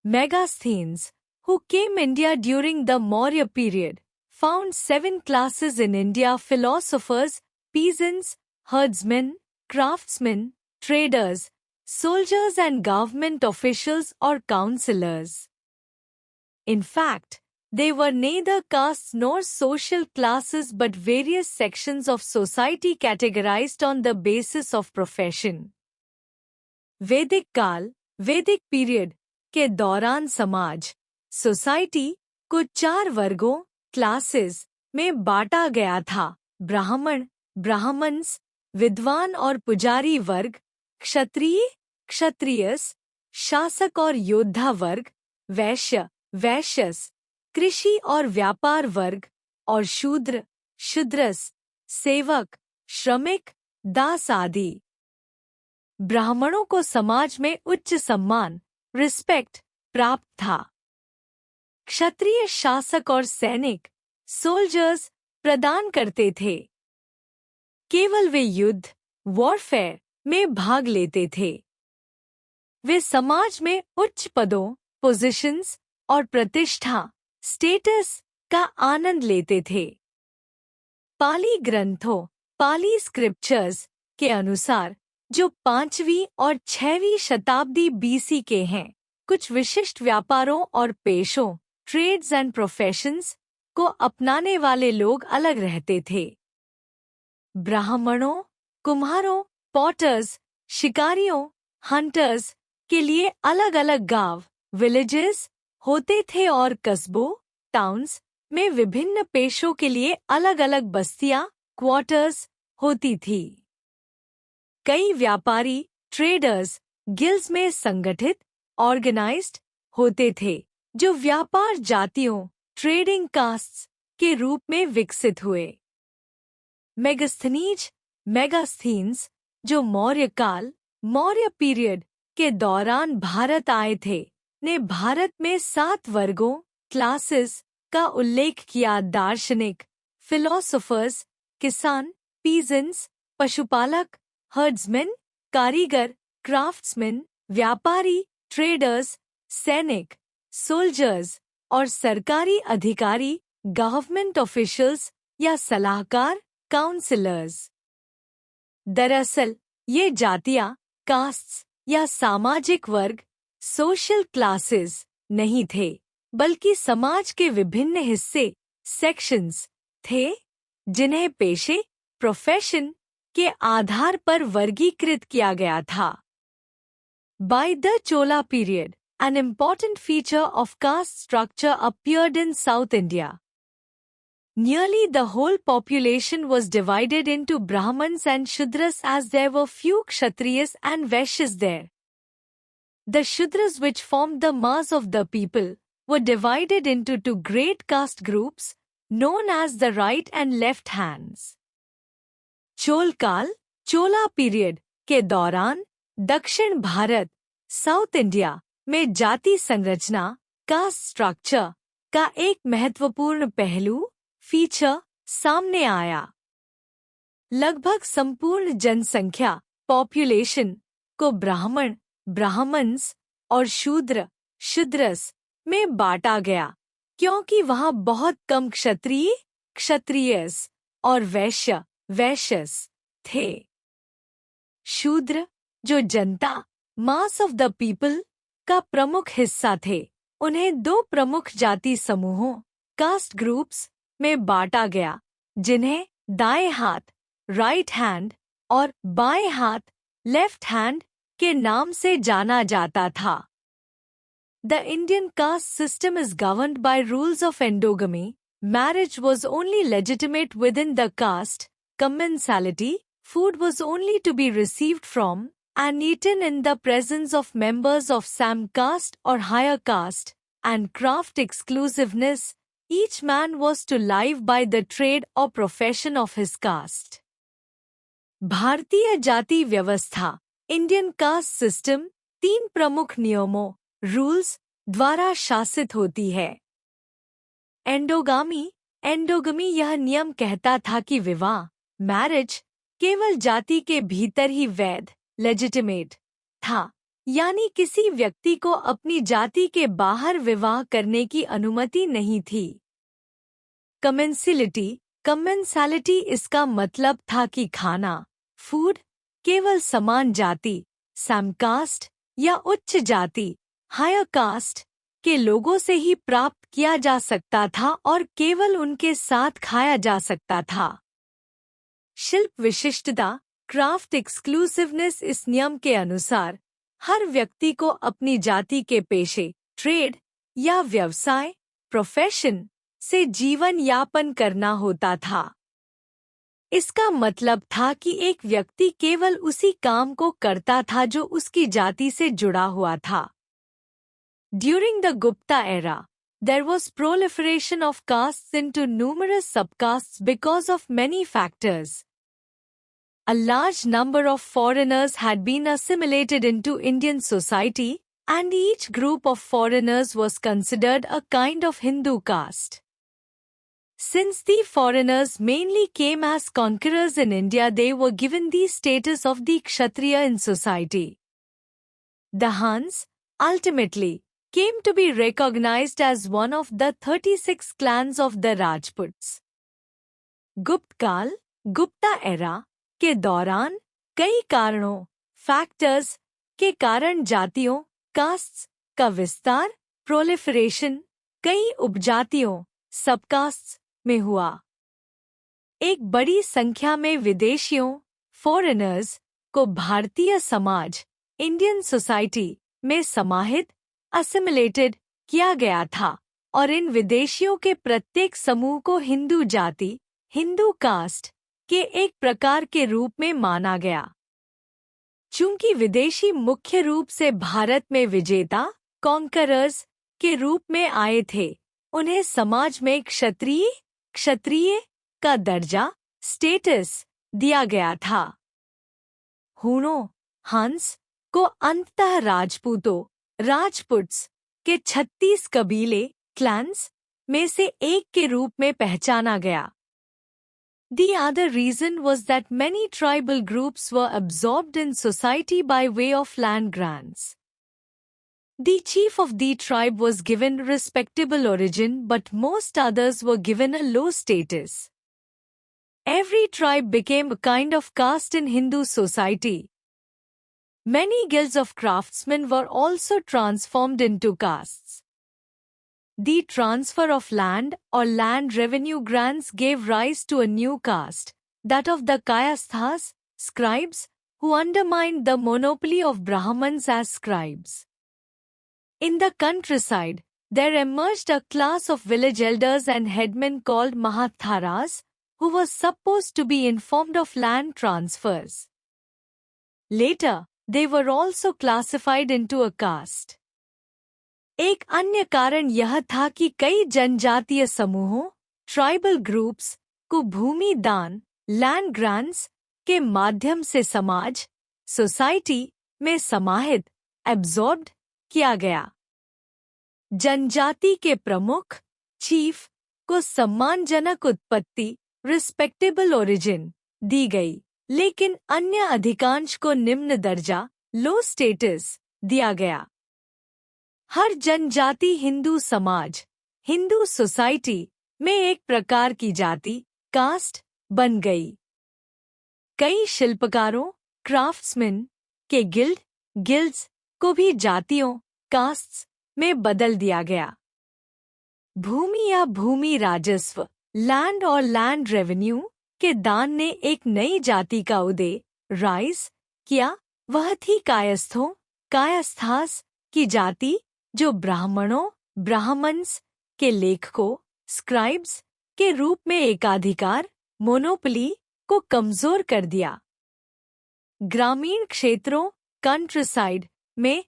Megasthenes, who came India during the Maurya period, found 7 classes in India: philosophers, peasants, herdsmen, craftsmen, traders, soldiers, and government officials or councillors. In fact, they were neither castes nor social classes but various sections of society categorized on the basis of profession. वैदिक काल, वैदिक पीरियड के दौरान समाज, सोसाइटी को 4 वर्गों, क्लासेस में बांटा गया था: ब्राह्मण, ब्राह्मण्स, विद्वान और पुजारी वर्ग; क्षत्रिय, क्षत्रियस, शासक और योद्धा वर्ग; वैश्य, वैश्यस, कृषि और व्यापार वर्ग; और शूद्र, शूद्रस, सेवक, श्रमिक, दास आदि। ब्राह्मणों को समाज में उच्च सम्मान, रिस्पेक्ट प्राप्त था। क्षत्रिय शासक और सैनिक, सोल्जर्स, प्रदान करते थे। केवल वे युद्ध, वॉरफेयर में भाग लेते थे। वे समाज में उच्च पदों, पोजीशंस और प्रतिष्ठा, स्टेटस का आनंद लेते थे। पाली ग्रंथों, पाली स्क्रिप्चर्स के अनुसार, जो 5वीं और 6वीं शताब्दी बीसी के हैं, कुछ विशिष्ट व्यापारों और पेशों, ट्रेड्स एंड प्रोफेशंस को अपनाने वाले लोग अलग रहते थे। ब्राह्मणों, कुम्हारों, पॉटर्स, शिकारियों, हंटर्स के लिए अलग-अलग गांव, विलेजेस होते थे और कस्बों, टाउन्स में विभिन्न पेशों के लिए अलग-अलग बस्तियां, क्वार्टर्स होती थी। कई व्यापारी, ट्रेडर्स, गिल्ड्स में संगठित, ऑर्गेनाइज्ड होते थे, जो व्यापार जातियों, ट्रेडिंग कास्ट्स के रूप में विकसित हुए। मेगास्थनीज, मेगास्थीन्स, जो मौर्य काल, मौर्य पीरियड के दौरान भारत आए थे, ने भारत में 7 वर्गों, क्लासेस का उल्लेख किया: दार्शनिक, फिलोसोफर्स, किसान, पीजेंट्स, पशुपालक, हर्ड्समैन, कारीगर, क्राफ्ट्समैन, व्यापारी, ट्रेडर्स, सैनिक, सोल्जर्स और सरकारी अधिकारी, गवर्नमेंट ऑफिशियल्स या सलाहकार, काउंसलर्स। दरअसल ये जातियां, कास्ट्स या सामाजिक वर्ग, सोशल क्लासेस नहीं थे, बल्कि समाज के विभिन्न हिस्से, सेक्शंस थे, जिन्हें पेशे, प्रोफेशन के आधार पर वर्गीकृत किया गया था। By the Chola period, an important feature of caste structure appeared in South India. Nearly the whole population was divided into Brahmins and Shudras, as there were few Kshatriyas and Vaishyas there. The Shudras, which formed the mass of the people, were divided into 2 great caste groups, known as the right and left hands. Chola काल, चोला पीरियड के दौरान दक्षिण भारत, साउथ इंडिया में जाति संरचना, कास्ट स्ट्रक्चर का एक महत्वपूर्ण पहलू, फीचर सामने आया। लगभग संपूर्ण जनसंख्या, पॉपुलेशन को ब्राह्मण, ब्राह्मण्स और शूद्र, शूद्रस में बांटा गया, क्योंकि वहां बहुत कम क्षत्रिय क्षत्रियस और वैश्य वैश्यस थे। शूद्र, जो जनता मास ऑफ द पीपल का प्रमुख हिस्सा थे, उन्हें दो प्रमुख जाति समूहों कास्ट ग्रुप्स में बांटा गया, जिन्हें दाएं हाथ राइट हैंड और बाएं हाथ लेफ्ट हैंड के नाम से जाना जाता था। The Indian caste system is governed by rules of endogamy. Marriage was only legitimate within the caste. Commensality, food was only to be received from and eaten in the presence of members of same caste or higher caste, and craft exclusiveness. Each man was to live by the trade or profession of his caste. भारतीय जाति व्यवस्था इंडियन कास्ट सिस्टम 3 प्रमुख नियमों रूल्स द्वारा शासित होती है। एंडोगमी यह नियम कहता था कि विवाह मैरिज केवल जाति के भीतर ही वैध लेजिटिमेट था, यानी किसी व्यक्ति को अपनी जाति के बाहर विवाह करने की अनुमति नहीं थी। कमेंसैलिटी इसका मतलब था कि खाना फूड केवल समान जाति सैम कास्ट या उच्च जाति हायर कास्ट के लोगों से ही प्राप्त किया जा सकता था और केवल उनके साथ खाया जा सकता था। शिल्प विशिष्टता क्राफ्ट एक्सक्लूसिवनेस इस नियम के अनुसार हर व्यक्ति को अपनी जाति के पेशे ट्रेड या व्यवसाय प्रोफेशन से जीवन यापन करना होता था। इसका मतलब था कि एक व्यक्ति केवल उसी काम को करता था जो उसकी जाति से जुड़ा हुआ था। During the Gupta era, there was proliferation of castes into numerous subcastes because of many factors. A large number of foreigners had been assimilated into Indian society, and each group of foreigners was considered a kind of Hindu caste. Since the foreigners mainly came as conquerors in India, they were given the status of the Kshatriya in society. The Hans, ultimately, came to be recognized as one of the 36 clans of the Rajputs. गुप्तकाल गुप्ता एरा के दौरान कई कारणों फैक्टर्स के कारण जातियों कास्ट्स का विस्तार प्रोलिफरेशन कई उपजातियों सबकास्ट्स में हुआ। एक बड़ी संख्या में विदेशियों फॉरेनर्स को भारतीय समाज इंडियन सोसाइटी में समाहित असिमिलेटेड किया गया था और इन विदेशियों के प्रत्येक समूह को हिंदू जाति हिंदू कास्ट के एक प्रकार के रूप में माना गया। चूंकि विदेशी मुख्य रूप से भारत में विजेता कॉन्करर्स के रूप में आए थे, उन्हें समाज में क्षत्रिय का दर्जा स्टेटस दिया गया था। हूणों हंस को अंततः राजपुट्स के 36 कबीले क्लैंस में से एक के रूप में पहचाना गया। The other reason was that many tribal groups were absorbed in society by way of land grants. The chief of the tribe was given respectable origin, but most others were given a low status. Every tribe became a kind of caste in Hindu society. Many guilds of craftsmen were also transformed into castes. The transfer of land or land revenue grants gave rise to a new caste, that of the Kayasthas, scribes, who undermined the monopoly of Brahmins as scribes. In the countryside, there emerged a class of village elders and headmen called Mahatharas, who were supposed to be informed of land transfers. Later, they were also classified into a caste. एक अन्य कारण यह था कि कई जनजातीय समूहों ट्राइबल ग्रुप्स को भूमि दान लैंड ग्रांट्स के माध्यम से समाज सोसाइटी में समाहित एब्जॉर्ब्ड किया गया। जनजाति के प्रमुख चीफ को सम्मानजनक उत्पत्ति रिस्पेक्टेबल ओरिजिन दी गई, लेकिन अन्य अधिकांश को निम्न दर्जा लो स्टेटस दिया गया। हर जनजाति हिंदू समाज हिंदू सोसाइटी में एक प्रकार की जाति कास्ट बन गई। कई शिल्पकारों क्राफ्ट्समैन के गिल्ड्स को भी जातियों कास्ट्स में बदल दिया गया। भूमि या भूमि राजस्व लैंड और लैंड रेवेन्यू के दान ने एक नई जाति का उदय राइज किया। वह थी कायस्थास की जाति जो ब्राह्मण्स के लेखकों स्क्राइब्स के रूप में एकाधिकार मोनोपोली को कमजोर कर दिया। ग्रामीण क्षेत्रों कंट्रीसाइड में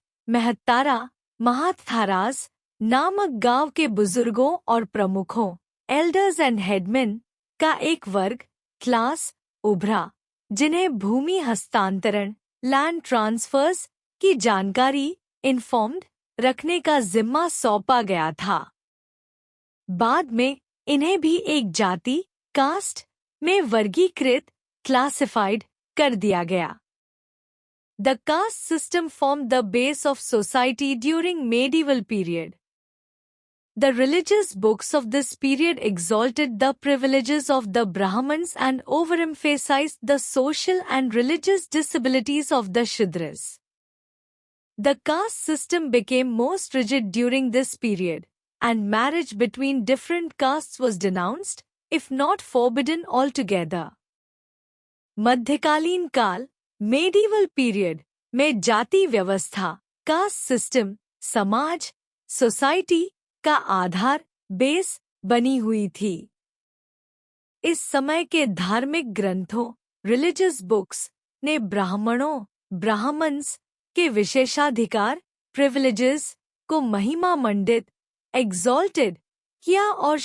महात्थारास नामक गांव के बुजुर्गों और प्रमुखों एल्डर्स एंड हेडमेन का एक वर्ग क्लास उभरा जिन्हें भूमि हस्तांतरण लैंड ट्रांसफर्स की जानकारी इन्फॉर्म्ड रखने का जिम्मा सौंपा गया था। बाद में इन्हें भी एक जाति कास्ट में वर्गीकृत क्लासिफाइड कर दिया गया। The caste system formed the base of society during medieval period. The religious books of this period exalted the privileges of the Brahmins and overemphasized the social and religious disabilities of the Shudras. The caste system became most rigid during this period, and marriage between different castes was denounced, if not forbidden altogether. मध्यकालीन काल मेडिवल पीरियड में जाति व्यवस्था कास्ट सिस्टम समाज सोसाइटी का आधार बेस बनी हुई थी। इस समय के धार्मिक ग्रंथों रिलीजियस बुक्स ने ब्राह्मण्स के विशेषाधिकार प्रिविलेजेस को महिमा मंडित एग्जॉल्टेड किया और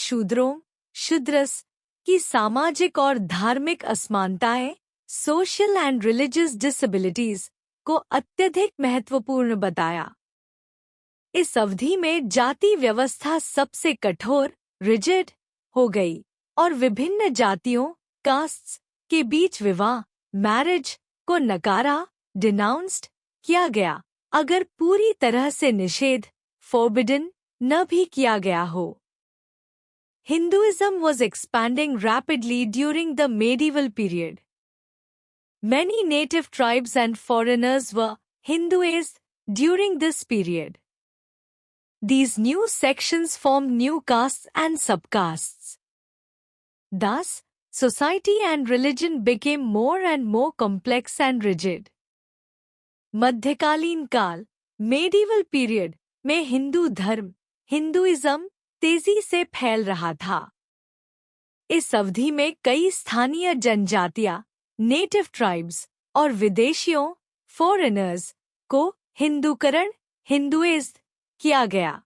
शूद्रस की सामाजिक और धार्मिक असमानताएं सोशल एंड रिलीजियस डिसेबिलिटीज को अत्यधिक महत्वपूर्ण बताया। इस अवधि में जाति व्यवस्था सबसे कठोर रिजिड हो गई और विभिन्न जातियों कास्ट्स के बीच विवाह मैरिज को नकारा डिनाउंस्ड किया गया अगर पूरी तरह से निषेध फोर्बिडन न भी किया गया हो। Hinduism was expanding rapidly during the medieval period. Many native tribes and foreigners were Hinduized during this period. These new sections formed new castes and subcastes. Thus, society and religion became more and more complex and rigid. मध्यकालीन काल medieval period में हिंदू धर्म हिंदुइज्म तेजी से फैल रहा था। इस अवधि में कई स्थानीय जनजातियां नेटिव ट्राइब्स और विदेशियों फॉरेनर्स को हिंदूकरण हिंदुइज्ड किया गया।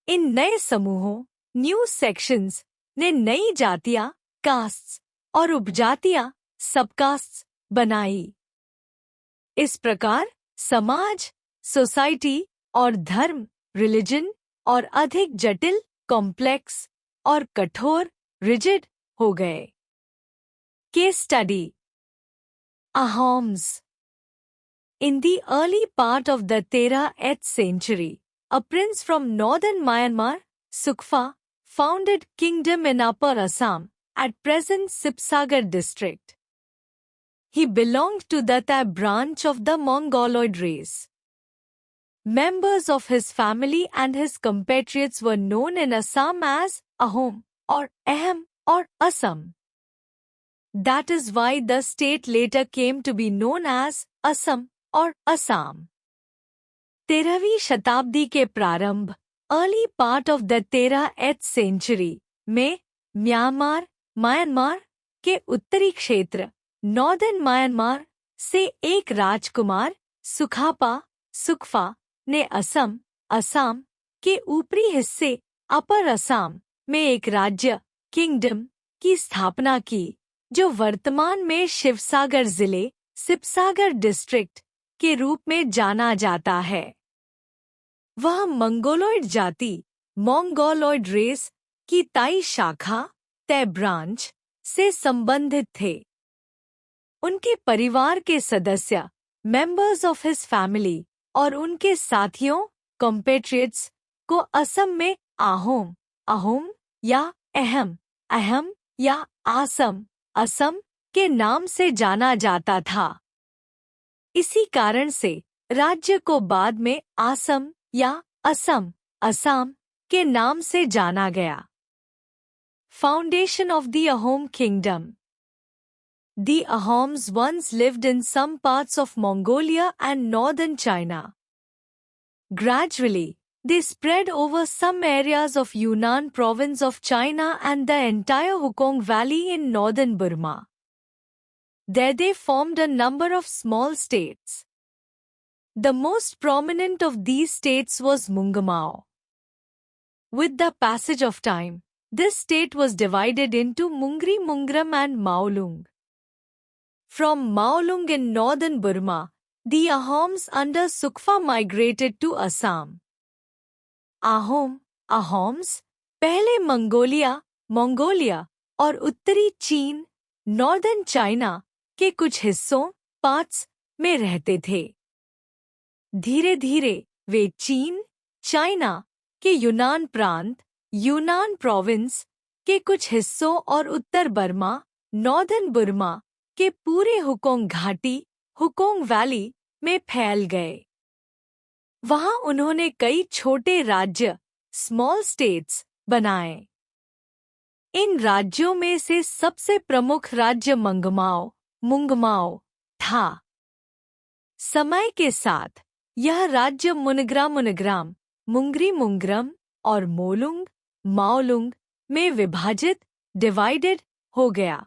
इन नए समूहों न्यू सेक्शंस ने नई जातियां कास्ट्स और उपजातियां सबकास्ट्स बनाई। इस प्रकार समाज सोसाइटी और धर्म रिलीजन और अधिक जटिल कॉम्प्लेक्स और कठोर रिजिड हो गए। Case study Ahoms. In the early part of the 13th century, a prince from northern Myanmar, Sukpha, founded kingdom in Upper Assam, at present Sipsagar district. He belonged to the Thai branch of the Mongoloid race. Members of his family and his compatriots were known in Assam as Ahom or Ahem or Assam. That is why the state later came to be known as Assam or Assam. 13वीं शताब्दी के प्रारंभ early part of the 13th century में म्यांमार के उत्तरी क्षेत्र नॉर्दर्न म्यांमार से एक राजकुमार सुखफा ने असम के ऊपरी हिस्से अपर असम में एक राज्य किंगडम की स्थापना की जो वर्तमान में शिवसागर जिले सिपसागर डिस्ट्रिक्ट के रूप में जाना जाता है। वह मंगोलॉइड जाति मोंगोलॉइड रेस की ताई शाखा तय ब्रांच से संबंधित थे। उनके परिवार के सदस्य मेंबर्स ऑफ हिज फैमिली और उनके साथियों कॉम्पेट्रियट्स को असम में अहोम या अहम, अहम या आसम, असम के नाम से जाना जाता था। इसी कारण से राज्य को बाद में आसम या असम, असम के नाम से जाना गया। Foundation of the Ahom Kingdom. The Ahoms once lived in some parts of Mongolia and northern China. Gradually, they spread over some areas of Yunnan province of China and the entire Hukong Valley in northern Burma. There they formed a number of small states. The most prominent of these states was Mungamao. With the passage of time, this state was divided into Mungri Mungram and Maolung. From Maolung in northern Burma, the Ahoms under Sukfa migrated to Assam. Ahom, Ahoms, पहले मंगोलिया और उत्तरी चीन, नॉर्दर्न चाइना के कुछ हिस्सों, पार्ट्स में रहते थे। धीरे धीरे वे चीन, चाइना के यूनान प्रांत, यूनान प्रोविंस के कुछ हिस्सों और उत्तर बर्मा, नॉर्दर्न बुर्मा के पूरे हुकोंग घाटी, हुकोंग वैली में फैल गए। वहां उन्होंने कई छोटे राज्य, स्मॉल स्टेट्स बनाए। इन राज्यों में से सबसे प्रमुख राज्य मुंगमाओ था। समय के साथ यह राज्य मुनग्राम, मुंगरी मुंगरम और माओलुंग में विभाजित, डिवाइडेड हो गया।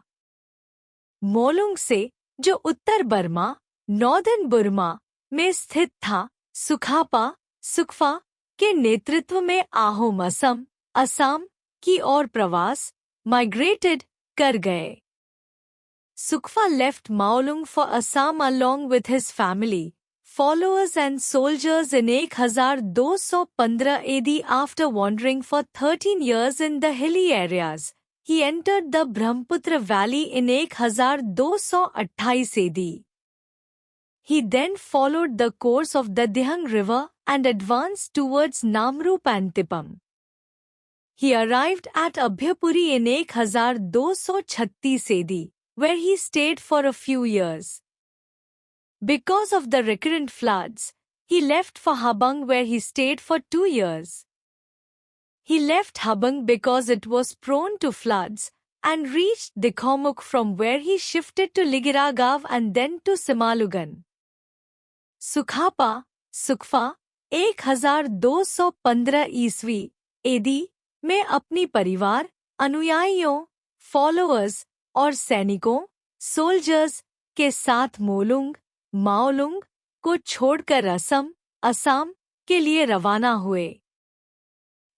मोलुंग से जो उत्तर बर्मा, नॉर्दर्न बुर्मा में स्थित था, सुखफा के नेतृत्व में आहोम असम की ओर प्रवास, माइग्रेटेड कर गए। Sukfa left Maolung for Assam along with his family, followers and soldiers in 1215 AD. After wandering for 13 years in the hilly areas, he entered the Brahmaputra Valley in 1228 AD. He then followed the course of the Dihang River and advanced towards Namrup and Tipam. He arrived at Abhyapuri in 1236 AD, where he stayed for a few years. Because of the recurrent floods, he left for Habang, where he stayed for 2 years. He left Habang because it was prone to floods and reached Dikhomukh, from where he shifted to Ligiragav and then to Simalugan. Sukfa 1215 ईस्वी AD में अपनी परिवार, अनुयायियों, फॉलोअर्स और सैनिकों, सोल्जर्स के साथ माओलुंग को छोड़कर असम के लिए रवाना हुए।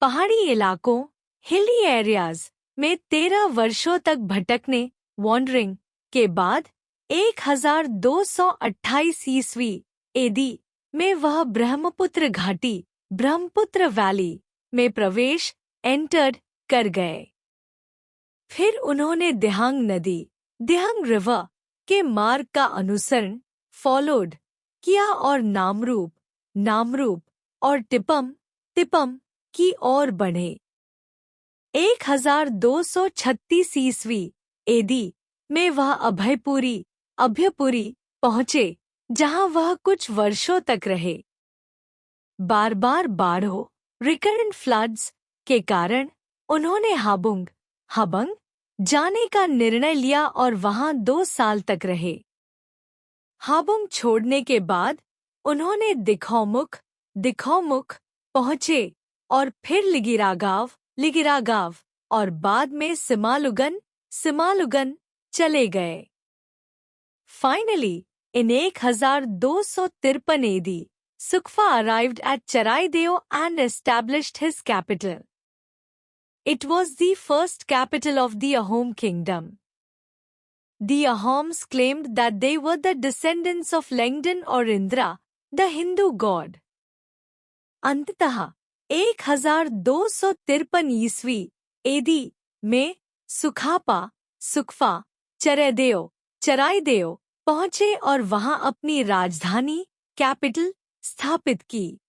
पहाड़ी इलाकों, हिली एरियाज में 13 वर्षों तक भटकने, वॉन्डरिंग के बाद 1228 ईस्वी AD में वह ब्रह्मपुत्र घाटी, ब्रह्मपुत्र वैली में प्रवेश, एंटर्ड कर गए। फिर उन्होंने दिहांग नदी, दिहांग रिवर के मार्ग का अनुसरण, फॉलोड किया और नामरूप और टिपम की ओर बढ़े। 1236 ईस्वी AD में वह अभयपुरी पहुंचे, जहां वह कुछ वर्षों तक रहे। बार बाढ़ों, रिकरेंट फ्लड्स के कारण उन्होंने habang जाने का निर्णय लिया और वहां 2 साल तक रहे। हाबुंग छोड़ने के बाद उन्होंने दिखौमुख पहुंचे और फिर लिगिरागाव और बाद में सिमालुगन चले गए। Finally, in 1253 AD, Sukfa arrived at Charaideo and established his capital. It was the first capital of the Ahom kingdom. The Ahoms claimed that they were the descendants of Lengden or Indra, the Hindu god. अंततः 1253 ईस्वी AD में सुखफा चराइदेओ पहुंचे और वहां अपनी राजधानी, कैपिटल स्थापित की।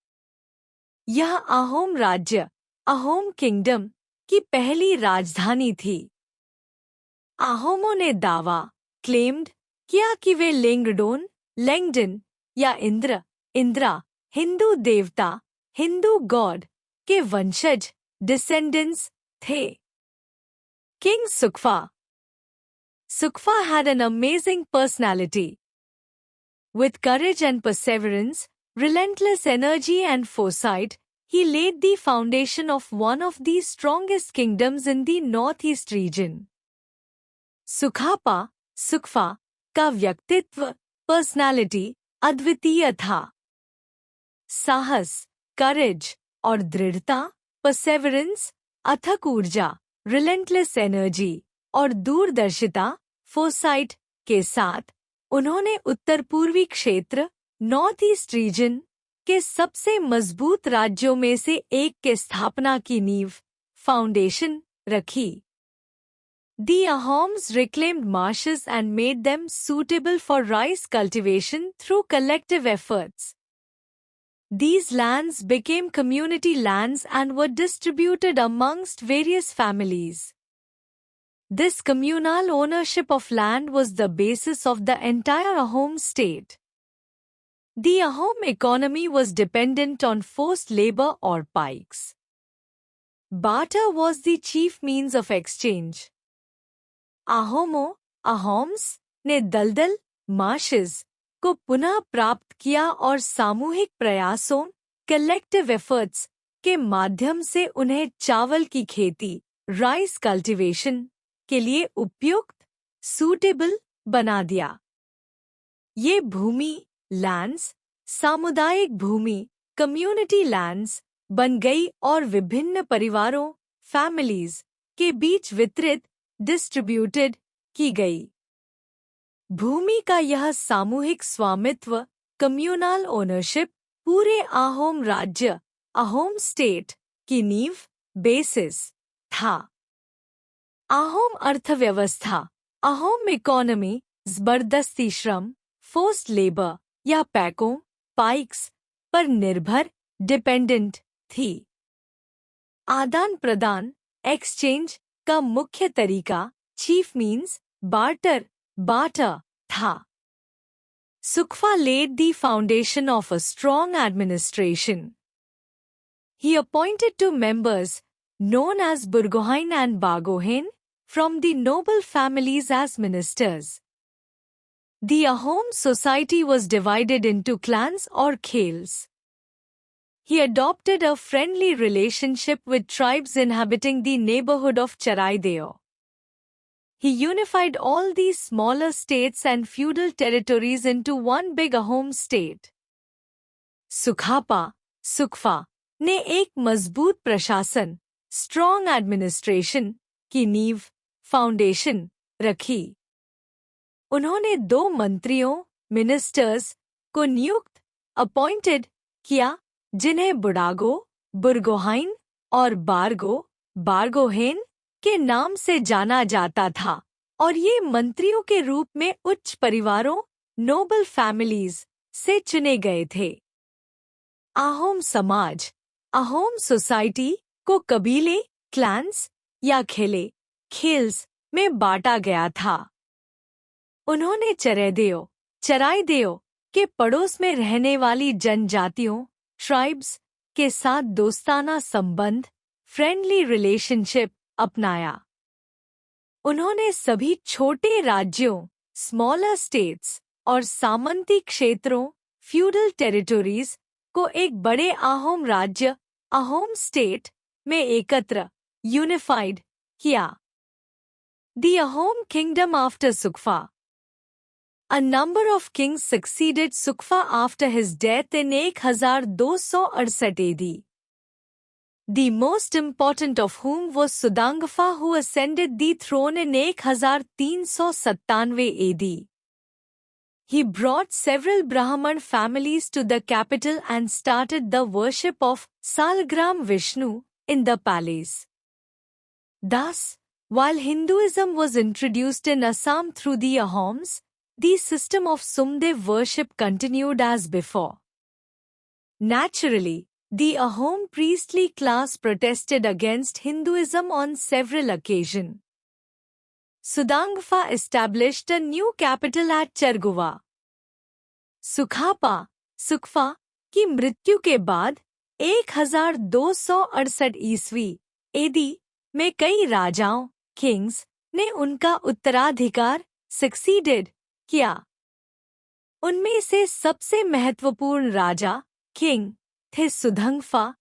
यह अहोम राज्य, अहोम किंगडम की पहली राजधानी थी। आहोमों ने दावा क्लेम्ड किया कि वे लेंगडन या इंद्रा हिंदू देवता हिंदू गॉड के वंशज डिसेंडेंट्स थे। King Sukfa had an amazing personality. With courage and perseverance, relentless energy and foresight, he laid the foundation of one of the strongest kingdoms in the northeast region. सुखफा का व्यक्तित्व पर्सनालिटी अद्वितीय था। साहस, करेज और दृढ़ता परसेवरेंस, अथक ऊर्जा रिलेंटलेस एनर्जी और दूरदर्शिता फोरसाइट के साथ उन्होंने उत्तर पूर्वी क्षेत्र नॉर्थ ईस्ट रीजन के सबसे मजबूत राज्यों में से एक के स्थापना की नींव फाउंडेशन रखी। The Ahoms reclaimed marshes and made them suitable for rice cultivation through collective efforts. These lands became community lands and were distributed amongst various families. This communal ownership of land was the basis of the entire Ahom state. The Ahom economy was dependent on forced labor or pikes. Barter was the chief means of exchange. Ahoms ने दलदल मार्शेस को पुनः प्राप्त किया और सामूहिक प्रयासों कलेक्टिव एफर्ट्स के माध्यम से उन्हें चावल की खेती राइस कल्टीवेशन के लिए उपयुक्त सूटेबल बना दिया। ये भूमि लैंड्स सामुदायिक भूमि कम्युनिटी लैंड्स बन गई और विभिन्न परिवारों फैमिलीज के बीच वितरित डिस्ट्रीब्यूटेड की गई। भूमि का यह सामूहिक स्वामित्व कम्युनल ओनरशिप पूरे आहोम राज्य आहोम स्टेट की नींव बेसिस था। आहोम अर्थव्यवस्था आहोम इकोनॉमी जबरदस्ती श्रम फोर्स्ड लेबर या पैकों पाइक्स पर निर्भर डिपेंडेंट थी। आदान प्रदान एक्सचेंज का मुख्य तरीका चीफ मीन्स बार्टर था। Sukfa laid the foundation of a strong administration. He appointed two members, known as Burgohain and Bargohain, from the noble families as ministers. The Ahom society was divided into clans or khels. He adopted a friendly relationship with tribes inhabiting the neighborhood of Charaideo. He unified all these smaller states and feudal territories into one big Ahom state. Sukfa ने एक मजबूत प्रशासन स्ट्रॉन्ग एडमिनिस्ट्रेशन की नींव फाउंडेशन रखी। उन्होंने दो मंत्रियों मिनिस्टर्स को नियुक्त अपॉइंटेड किया जिन्हें बुरगोहाइन और बारगोहेन के नाम से जाना जाता था और ये मंत्रियों के रूप में उच्च परिवारों नोबल फैमिलीज से चुने गए थे। आहोम समाज आहोम सोसाइटी को कबीले क्लैंस या खेल्स में बांटा गया था। उन्होंने चराइदेओ के पड़ोस में रहने वाली जनजातियों ट्राइब्स के साथ दोस्ताना संबंध फ्रेंडली रिलेशनशिप अपनाया। उन्होंने सभी छोटे राज्यों स्मॉलर स्टेट्स और सामंती क्षेत्रों फ्यूडल टेरिटोरीज को एक बड़े आहोम राज्य आहोम स्टेट में एकत्र यूनिफाइड किया। The Ahom kingdom after Sukfa. A number of kings succeeded Sukfa after his death in 1268 AD. The most important of whom was Sudangapha, who ascended the throne in 1397 AD. He brought several Brahman families to the capital and started the worship of Salagram Vishnu in the palace. Thus, while Hinduism was introduced in Assam through the Ahoms, the system of Sumdev worship continued as before. Naturally, The Ahom priestly class protested against Hinduism on several occasions. Sudangfa established a new capital at Charguva. सुखफा की मृत्यु के बाद 1268 ईस्वी एडी में कई राजाओं किंग्स ने उनका उत्तराधिकार सक्सीडेड किया। उनमें से सबसे महत्वपूर्ण राजा किंग थे सुदांगफा,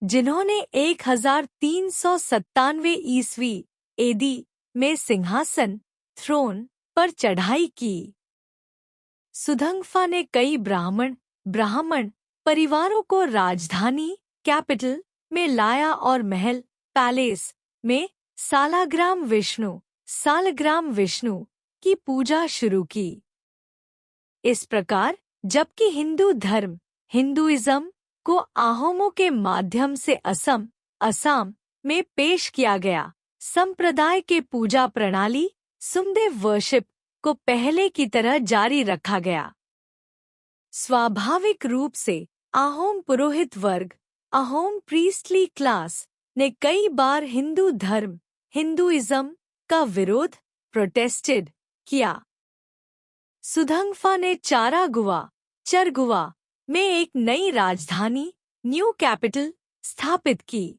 जिन्होंने 1397 ईस्वी एडी में सिंहासन थ्रोन पर चढ़ाई की। सुदंगफा ने कई ब्राह्मण परिवारों को राजधानी कैपिटल में लाया और महल पैलेस में सालग्राम विष्णु की पूजा शुरू की। इस प्रकार जबकि हिंदुइज्म को आहोमों के माध्यम से असम में पेश किया गया संप्रदाय के पूजा प्रणाली सुमदेव वर्शिप को पहले की तरह जारी रखा गया। स्वाभाविक रूप से आहोम पुरोहित वर्ग अहोम प्रीस्टली क्लास ने कई बार हिंदुइज्म का विरोध प्रोटेस्टेड किया। सुदंगफा ने चरगुवा में एक नई राजधानी न्यू कैपिटल स्थापित की।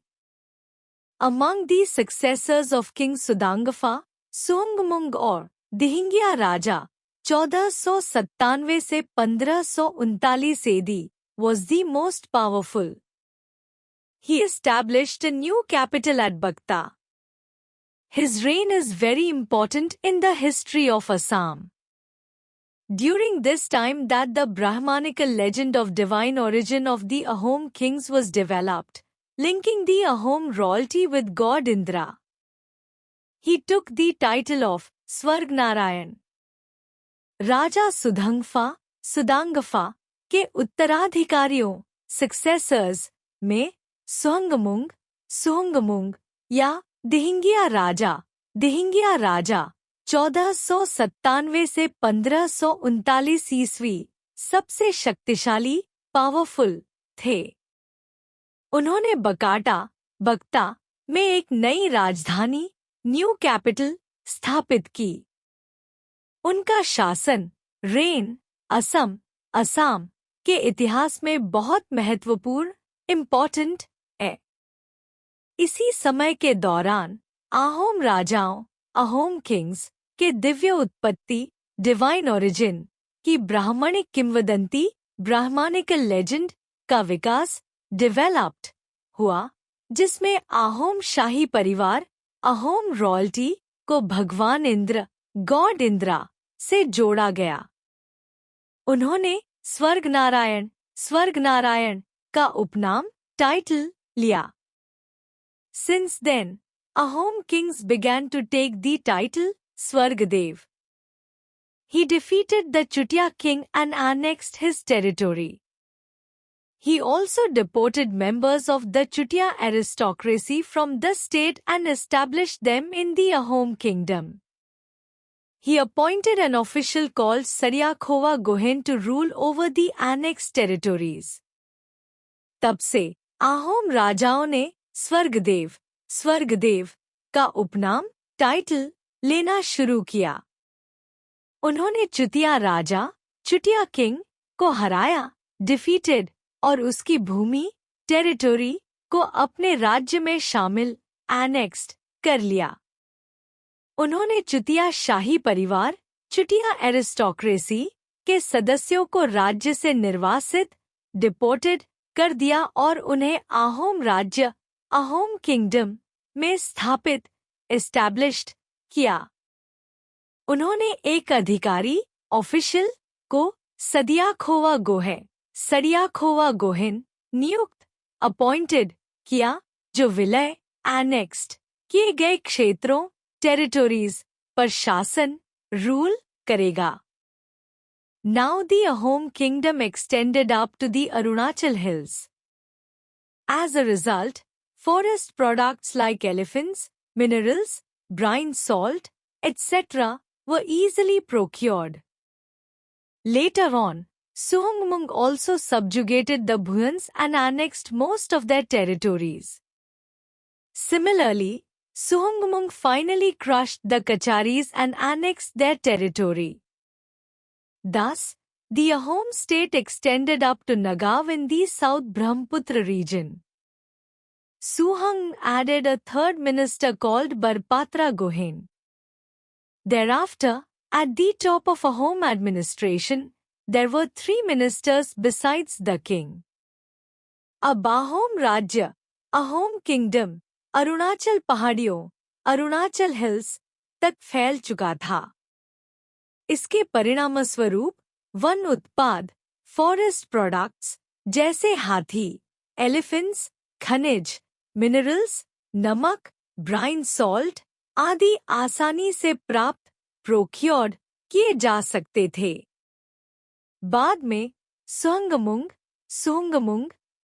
Among the successors of King Sudangfa, Suangmung और दिहिंगिया राजा 1497 से 1539 AD was the most powerful. He established a new capital at Bakta. His reign is very important in the history of Assam. During this time that the Brahmanical legend of divine origin of the Ahom kings was developed, linking the Ahom royalty with god Indra. He took the title of Swargnarayan. राजा सुदांगफा के उत्तराधिकारियों सक्सेसर्स में सुहंगमुंग या दिहिंगिया राजा 1497 से 1539 ईस्वी सबसे शक्तिशाली पावरफुल थे। उन्होंने बक्ता में एक नई राजधानी न्यू कैपिटल स्थापित की। उनका शासन रेन असम के इतिहास में बहुत महत्वपूर्ण इम्पोर्टेंट है। इसी समय के दौरान आहोम राजाओं अहोम किंग्स के दिव्य उत्पत्ति डिवाइन ओरिजिन की ब्राह्मणिक किंवदंती ब्राह्मणिकल लेजेंड का विकास डेवलप्ड हुआ, जिसमें आहोम शाही परिवार अहोम रॉयल्टी को भगवान गॉड इंद्रा से जोड़ा गया। उन्होंने स्वर्गनारायण का उपनाम टाइटल लिया। Since then, Ahom kings began to take the title Swargadev. He defeated the Chutiya king and annexed his territory. He also deported members of the Chutiya aristocracy from the state and established them in the Ahom kingdom. He appointed an official called Sariakhova Gohen to rule over the annexed territories. तब से आहोम राजाओं ने स्वर्गदेव का उपनाम टाइटल लेना शुरू किया। उन्होंने चुटिया किंग को हराया डिफीटेड और उसकी भूमि टेरिटोरी को अपने राज्य में शामिल एनेक्स्ड कर लिया। उन्होंने चुटिया शाही परिवार चुटिया एरिस्टोक्रेसी के सदस्यों को राज्य से निर्वासित डिपोर्टेड कर दिया और उन्हें आहोम राज्य अहोम किंगडम में स्थापित एस्टैब्लिश्ड किया। उन्होंने एक अधिकारी ऑफिशियल को सरियाखोवा गोहेन नियुक्त अपॉइंटेड किया, जो विलय एनेक्स्ड किए गए क्षेत्रों टेरिटोरीज पर शासन रूल करेगा। Now the Ahom kingdom extended up to the Arunachal hills. As a result, forest products like elephants, minerals, brine salt, etc. were easily procured. Later on, Suhungmung also subjugated the Bhuyans and annexed most of their territories. Similarly, Suhungmung finally crushed the Kacharis and annexed their territory. Thus, the Ahom state extended up to Nagav in the South Brahmaputra region. Suhung added a third minister called Barpatra Gohain. Thereafter, at the top of Ahom administration, there were 3 ministers besides the king. अब Ahom राज्य, Ahom kingdom, अरुणाचल पहाड़ियों, अरुणाचल हिल्स तक फैल चुका था। इसके परिणामस्वरूप वन उत्पाद, फॉरेस्ट प्रोडक्ट्स जैसे हाथी, एलिफेंट्स, खनिज, मिनरल्स, नमक, ब्राइन सॉल्ट आदि आसानी से प्राप्त, प्रोक्योर्ड किए जा सकते थे। बाद में सुहंगमुंग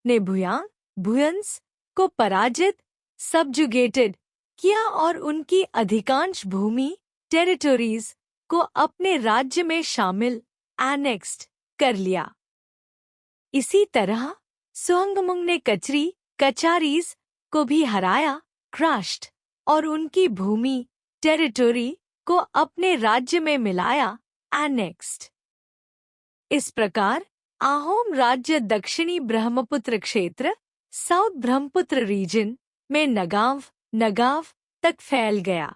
ने भुयंस को पराजित, सबजुगेटेड किया और उनकी अधिकांश भूमि, टेरिटोरीज को अपने राज्य में शामिल, एनेक्स्ड कर लिया। इसी तरह सुहंगमुंग ने कचारीज को भी हराया, क्रश्ड, और उनकी भूमि, टेरिटोरी को अपने राज्य में मिलाया, एनेक्स्ड। इस प्रकार आहोम राज्य दक्षिणी ब्रह्मपुत्र क्षेत्र, साउथ ब्रह्मपुत्र रीजन में नगाव तक फैल गया।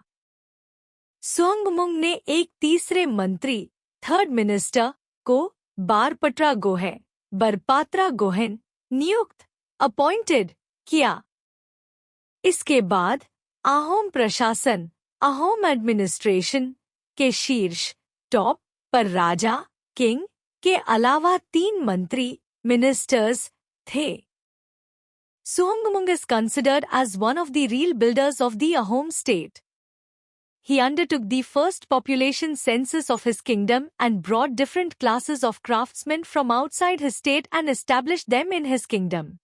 सुहंगमुंग ने एक तीसरे मंत्री, थर्ड मिनिस्टर को बरपात्रा गोहेन नियुक्त, अपॉइंटेड किया। इसके बाद आहोम प्रशासन, आहोम एडमिनिस्ट्रेशन के शीर्ष, टॉप पर राजा, किंग के अलावा 3 मंत्री, मिनिस्टर्स थे। Suhungmung is considered as one of the real builders of the Ahom state. He undertook the first population census of his kingdom and brought different classes of craftsmen from outside his state and established them in his kingdom.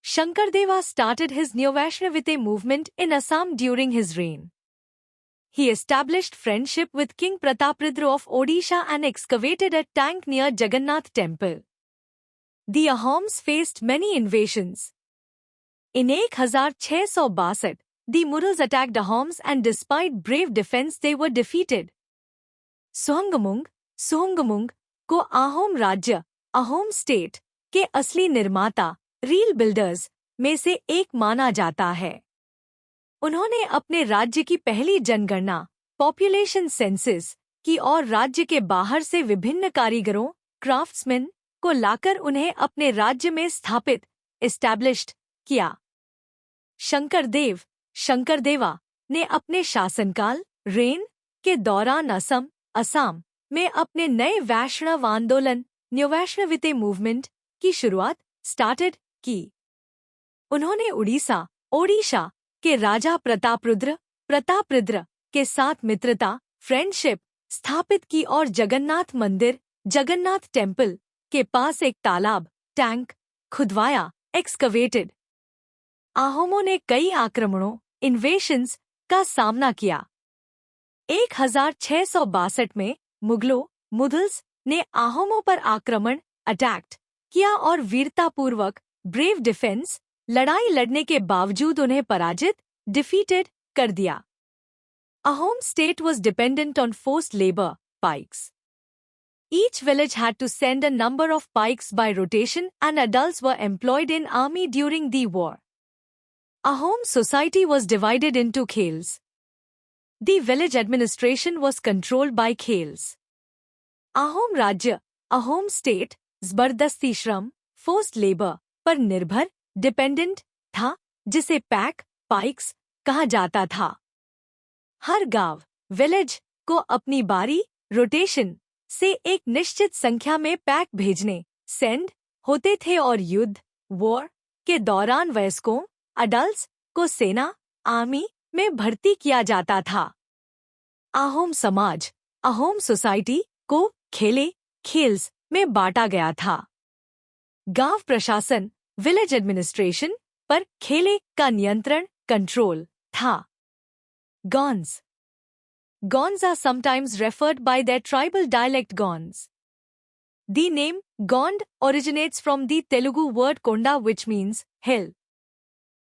Shankardeva started his Neo-Vaishnavite movement in Assam during his reign. He established friendship with King Pratapruddra of Odisha and excavated a tank near Jagannath temple. The Ahoms faced many invasions. In 1662, the Mughals attacked Ahoms and despite brave defense they were defeated. सुहंगमुंग को आहोम राज्य, आहोम स्टेट के असली निर्माता, रील बिल्डर्स में से एक माना जाता है। उन्होंने अपने राज्य की पहली जनगणना, पॉपुलेशन सेंसस, की और राज्य के बाहर से विभिन्न कारीगरों, क्राफ्ट्समैन को लाकर उन्हें अपने राज्य में स्थापित, एस्टैब्लिश्ड किया। शंकरदेवा ने अपने शासनकाल, रेन के दौरान असम में अपने नए वैष्णव आंदोलन, न्यू वैष्णविते मूवमेंट की शुरुआत स्टार्टेड की। उन्होंने ओडिशा के राजा प्रतापरुद्र के साथ मित्रता, फ्रेंडशिप स्थापित की और जगन्नाथ मंदिर, जगन्नाथ टेम्पल के पास एक तालाब, टैंक खुदवाया, एक्सकवेटेड। आहोमों ने कई आक्रमणों, इन्वेशंस का सामना किया। 1662 में मुगल्स ने आहोमों पर आक्रमण, अटैक किया और वीरतापूर्वक, ब्रेव डिफेंस, लड़ाई लड़ने के बावजूद उन्हें पराजित, डिफीटेड कर दिया। Ahom state was dependent on forced labor, pikes. Each village had to send a number of pikes by rotation and adults were employed in army during the war. Ahom society was divided into khels. The village administration was controlled by khels. Ahom राज्य, Ahom state, जबरदस्ती श्रम, forced labor पर निर्भर, डिपेंडेंट था, जिसे पाइक्स कहा जाता था। हर गांव, विलेज को अपनी बारी, रोटेशन से एक निश्चित संख्या में पैक भेजने, सेंड होते थे और युद्ध, वॉर के दौरान वयस्कों, अडल्ट्स को सेना, आर्मी में भर्ती किया जाता था। आहोम समाज, आहोम सोसाइटी को खेल्स में बांटा गया था। गांव प्रशासन, विलेज एडमिनिस्ट्रेशन पर खेले का नियंत्रण, कंट्रोल था। Gonds are sometimes referred by their tribal dialect Gonds. The name Gond originates from the Telugu word Konda, which means hill.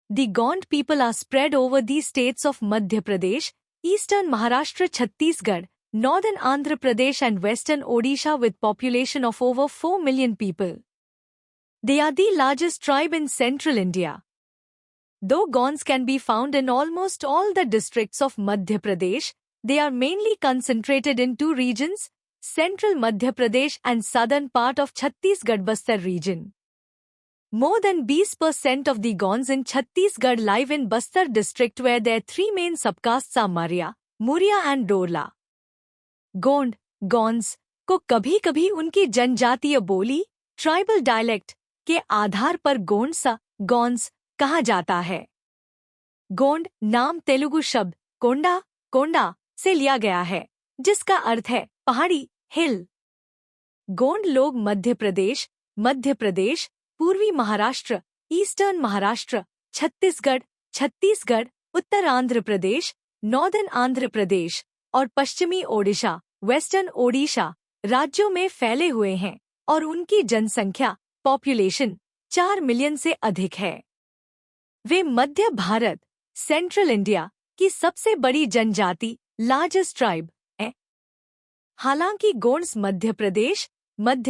The Gond people are spread over the states of Madhya Pradesh, eastern Maharashtra, Chhattisgarh, northern Andhra Pradesh and western Odisha with population of over 4 million people. They are the largest tribe in central India. Though Gonds can be found in almost all the districts of Madhya Pradesh, they are mainly concentrated in two regions, central Madhya Pradesh and southern part of Chhattisgarh Bastar region. More than 20% of the Gonds in Chhattisgarh live in Bastar district, where their three main subcastes are Maria, Muria and Dorla. Gond gones को कभी-कभी उनकी जनजातीय बोली ट्राइबल डायलेक्ट के आधार पर गोंडसा गॉन्स कहा जाता है। गोंड नाम तेलुगु शब्द कोंडा कोंडा से लिया गया है, जिसका अर्थ है पहाड़ी हिल। गोंड लोग मध्य प्रदेश, पूर्वी महाराष्ट्र, ईस्टर्न महाराष्ट्र, छत्तीसगढ़, उत्तर आंध्र प्रदेश, नॉर्दर्न आंध्र प्रदेश और पश्चिमी ओडिशा, वेस्टर्न ओडिशा राज्यों में फैले हुए हैं और उनकी जनसंख्या पॉपुलेशन 4 मिलियन से अधिक है। वे मध्य भारत सेंट्रल इंडिया की सबसे बड़ी जनजाति लार्जेस्ट ट्राइब है। हालांकि गोंड्स मध्य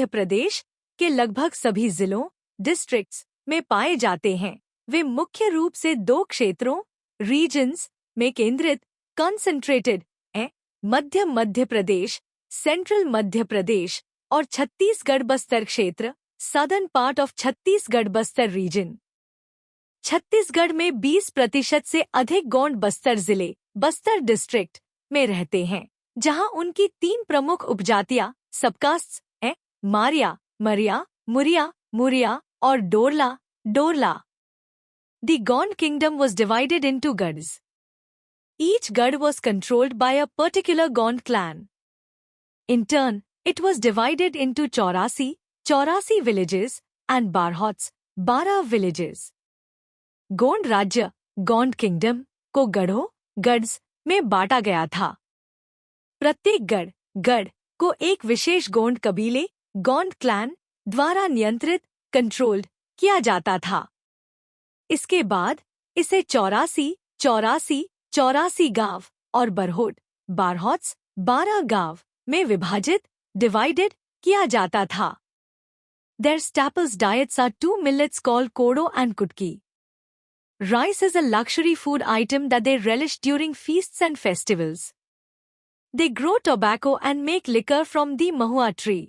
प्रदेश के लगभग सभी जिलों डिस्ट्रिक्ट्स में पाए जाते हैं। वे मुख्य रूप से दो क्षेत्रों रीजन्स में केंद्रित कंसंट्रेटेड हैं, मध्य प्रदेश, सेंट्रल मध्य प्रदेश और छत्तीसगढ़ बस्तर क्षेत्र, southern part of Chhattisgarh Bastar region. Chhattisgarh में 20% से अधिक गोंड बस्तर जिले बस्तर डिस्ट्रिक्ट में रहते हैं, जहां उनकी 3 प्रमुख उपजातियां सबकास्ट्स हैं, मारिया, मरिया, मुरिया और डोरला। The Gond kingdom was divided into Gads. Each Gad was controlled by a particular Gond clan. In turn, it was divided into Chaurasi villages and Barhots, 12 villages. Gond राज्य गोंड किंगडम को गड्स में बांटा गया था। प्रत्येक गढ़ को एक विशेष गोंड कबीले गोंड क्लैन द्वारा नियंत्रित कंट्रोल्ड किया जाता था। इसके बाद इसे चौरासी गांव और बारहोट्स 12 गांव में विभाजित डिवाइडेड किया जाता था। Their staples diets are 2 millets called kodo and kutki. Rice is a luxury food item that they relish during feasts and festivals. They grow tobacco and make liquor from the mahua tree.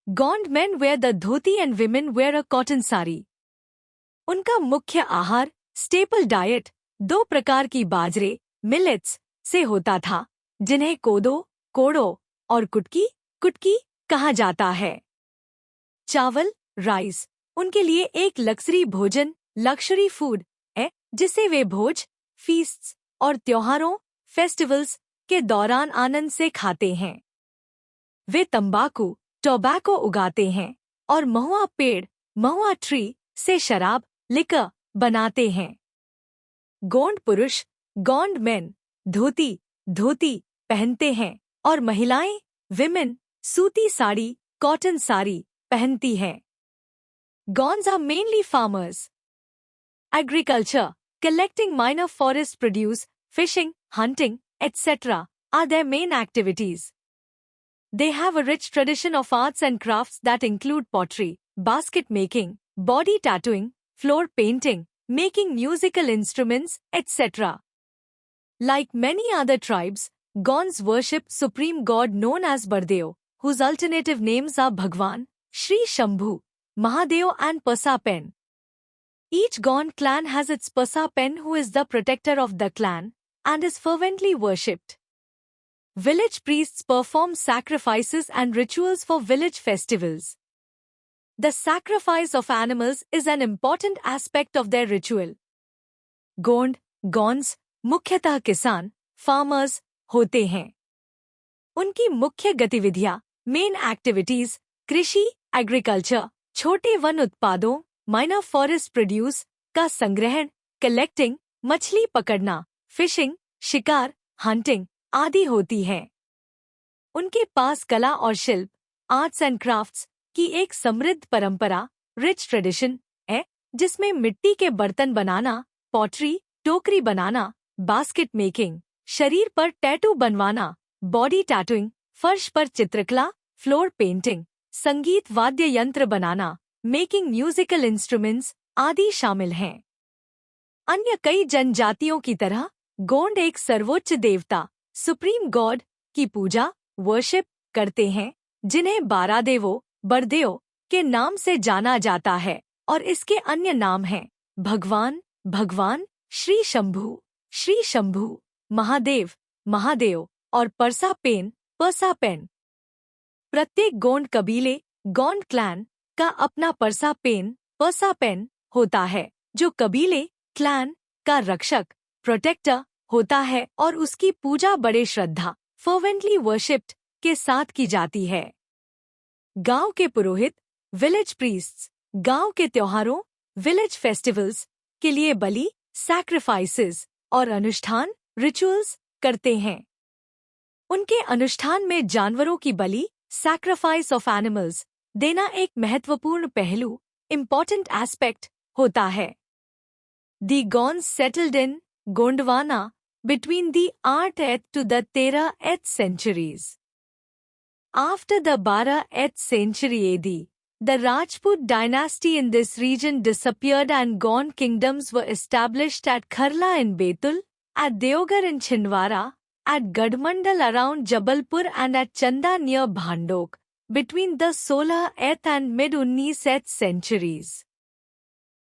Gond men wear the dhoti and women wear a cotton sari. उनका मुख्य आहार स्टेपल डाइट 2 प्रकार की बाजरे मिलेट्स से होता था, जिन्हें कोडो और कुटकी कहा जाता है। चावल राइस उनके लिए एक लग्जरी फूड है, जिसे वे भोज फीस्ट्स और त्योहारों फेस्टिवल्स के दौरान आनंद से खाते हैं। वे टोबैको उगाते हैं और महुआ ट्री से शराब लिकर बनाते हैं। गोंड पुरुष गोंड मेन धोती पहनते हैं और महिलाएं विमेन सूती साड़ी कॉटन साड़ी पहनती हैं। Gonds are mainly farmers. Agriculture, collecting minor forest produce, fishing, hunting, etc. are their main activities. They have a rich tradition of arts and crafts that include pottery, basket making, body tattooing, floor painting, making musical instruments, etc. Like many other tribes, Gonds worship supreme god known as Bardeo, whose alternative names are Bhagwan, Shri Shambhu, Mahadev and Pasapen. Each Gond clan has its Pasapen, who is the protector of the clan and is fervently worshipped. Village priests perform sacrifices and rituals for village festivals. The sacrifice of animals is an important aspect of their ritual. Gonds मुख्यतः किसान फार्मर्स होते हैं। उनकी मुख्य गतिविधियां मेन एक्टिविटीज कृषि एग्रीकल्चर, छोटे वन उत्पादों माइनर फॉरेस्ट प्रोड्यूस का संग्रहण, कलेक्टिंग मछली पकड़ना, फिशिंग शिकार, हंटिंग आदि होती है। उनके पास कला और शिल्प आर्ट्स एंड क्राफ्ट्स की एक समृद्ध परंपरा, रिच ट्रेडिशन है, जिसमें मिट्टी के बर्तन बनाना, पॉटरी, टोकरी बनाना, बास्केट मेकिंग, शरीर पर टैटू बनवाना, बॉडी टैटूइंग, फर्श पर चित्रकला, फ्लोर पेंटिंग, संगीत वाद्य यंत्र बनाना, मेकिंग म्यूजिकल इंस्ट्रूमेंट्स आदि शामिल हैं। अन्य कई जनजातियों की तरह गोंड एक सर्वोच्च देवता, सुप्रीम गॉड की पूजा, वर्शिप करते हैं, जिन्हें बारादेवो, बरदेव के नाम से जाना जाता है, और इसके अन्य नाम हैं भगवान, श्री शंभू, महादेव, महादेव और परसापेन। प्रत्येक गोंड कबीले, गोंड क्लैन का अपना परसापेन होता है, जो कबीले, क्लैन का रक्षक, प्रोटेक्टर होता है, और उसकी पूजा बड़े श्रद्धा, फर्वेंटली वर्शिप्ड के साथ की जाती है। गांव के पुरोहित, विलेज प्रीस्ट्स, गांव के त्योहारों, विलेज फेस्टिवल्स के लिए बलि, सैक्रिफाइसेस और अनुष्ठान, रिचुअल्स करते हैं। उनके अनुष्ठान में जानवरों की बलि, सैक्रिफाइस ऑफ एनिमल्स देना एक महत्वपूर्ण पहलू, इम्पॉर्टेंट एस्पेक्ट होता है। The Gonds settled in Gondwana between the 8th to the 13th centuries. After the 12th century AD, the Rajput dynasty in this region disappeared and Gond kingdoms were established at Kharla in Betul, at Deoghar in Chhindwara, at Gadmandal around Jabalpur and at Chanda near Bhandok, between the 16th and mid-19th centuries.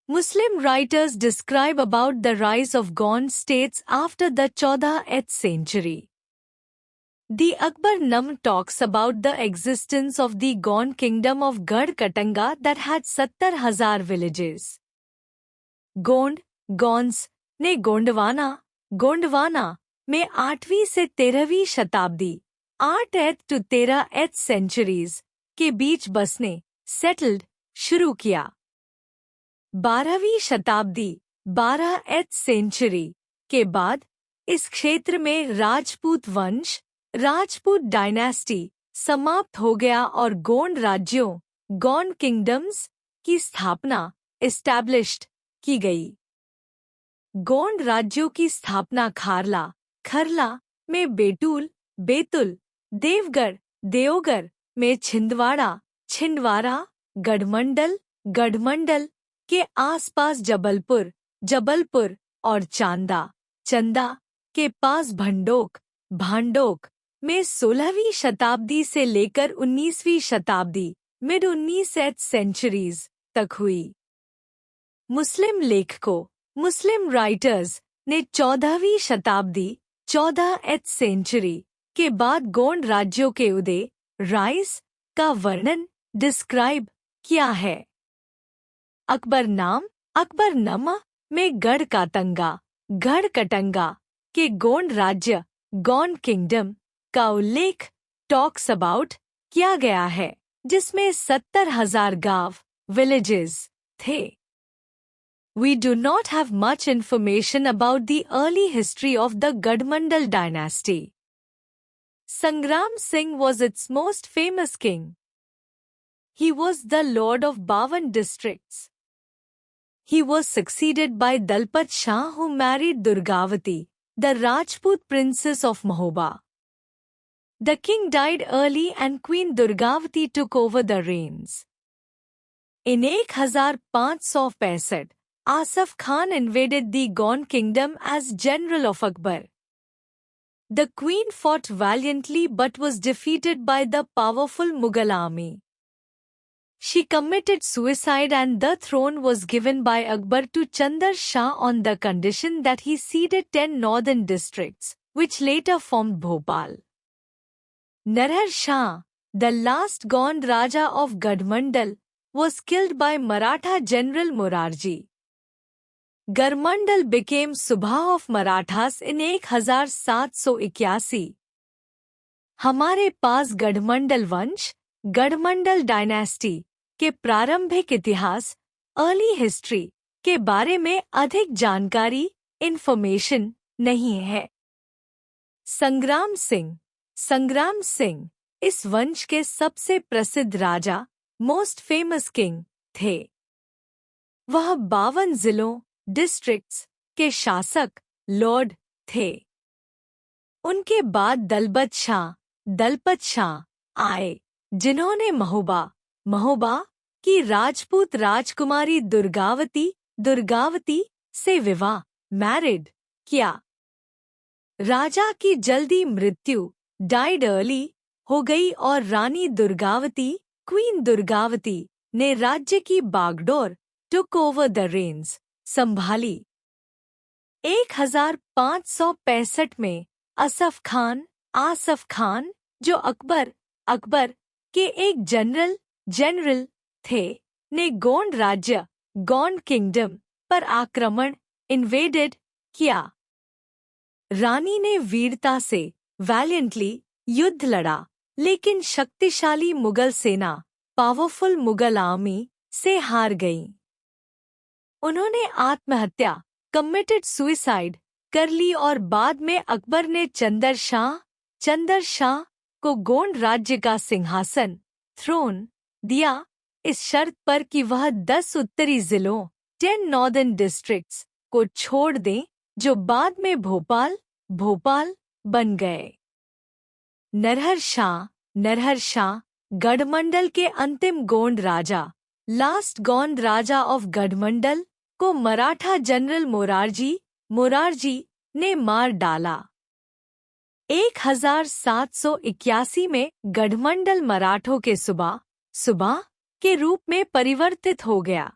Muslim writers describe about the rise of Gond states after the 14th century. The Akbar-Nam talks about the existence of the Gond kingdom of Gadkatanga that had 70,000 villages. Gonds ने गोंडवाना में 8वीं से 13वीं शताब्दी 8th to 13th centuries के बीच बसने, सेटल्ड शुरू किया। 12वीं शताब्दी 12th century के बाद इस क्षेत्र में राजपूत वंश, राजपूत डायनेस्टी समाप्त हो गया और गोंड राज्यों, गोंड किंगडम्स की स्थापना, एस्टैब्लिश्ड की गई। गोंड राज्यों की स्थापना खरला में बेतुल, देवगर में छिंदवाड़ा, गढ़मंडल के आसपास जबलपुर और चंदा के पास भांडोक में 16वीं शताब्दी से लेकर 19वीं शताब्दी mid-19th centuries तक हुई। मुस्लिम लेखकों, मुस्लिम राइटर्स ने 14वीं शताब्दी 14th century के बाद गोंड राज्यों के उदय, राइज का वर्णन, डिस्क्राइब किया है। अकबरनामा में गढ़कटंगा के गोंड राज्य, गोंड किंगडम का उल्लेख टॉक्स अबाउट किया गया है, जिसमें 70,000 गांव, विलेजेस थे। We do not have much information about the early history of the Gadmandal dynasty. Sangram Singh was its most famous king. He was the lord of 52 districts. He was succeeded by Dalpat Shah, who married Durgavati, the Rajput princess of Mahoba. The king died early and Queen Durgavati took over the reins. In 1565, Asaf Khan invaded the Gond kingdom as general of Akbar. The queen fought valiantly but was defeated by the powerful Mughal army. She committed suicide and the throne was given by Akbar to Chandar Shah on the condition that he ceded 10 northern districts, which later formed Bhopal. Narar Shah, the last Gond Raja of Gadmandal, was killed by Maratha general Morarji. Garmandal became Subha of Marathas in 1781. हमारे पास गढ़मंडल वंश, गढ़मंडल डायनेस्टी के प्रारंभिक इतिहास, अर्ली हिस्ट्री के बारे में अधिक जानकारी, इंफॉर्मेशन नहीं है। संग्राम सिंह इस वंश के सबसे प्रसिद्ध राजा, मोस्ट फेमस किंग थे। वह 52 जिलों, डिस्ट्रिक्ट्स के शासक, लॉर्ड थे। उनके बाद दलपत शाह आए, जिन्होंने महोबा की राजपूत राजकुमारी दुर्गावती से विवाह मैरिड किया। राजा की जल्दी मृत्यु डाइड अर्ली हो गई और रानी क्वीन दुर्गावती ने राज्य की बागडोर टुक ओवर द रेन्स संभाली। 1565 में आसफ खान जो अकबर के एक जनरल थे, ने गोंड किंगडम पर आक्रमण इन्वेडेड किया। रानी ने वीरता से वैलियंटली युद्ध लड़ा, लेकिन शक्तिशाली मुगल सेना, पावरफुल मुगल आर्मी से हार गई। उन्होंने आत्महत्या कमिटेड सुइसाइड कर ली और बाद में अकबर ने चंदर शाह को गोंड राज्य का सिंहासन थ्रोन दिया, इस शर्त पर कि वह 10 उत्तरी जिलों 10 नॉर्दर्न डिस्ट्रिक्ट्स को छोड़ दें, जो बाद में भोपाल बन गए। नरहर शाह गढ़मंडल के अंतिम गोंड राजा, लास्ट गोंड राजा ऑफ गढ़मंडल को मराठा जनरल मोरारजी ने मार डाला। 1781 में गढ़मंडल मराठों के सुबा के रूप में परिवर्तित हो गया।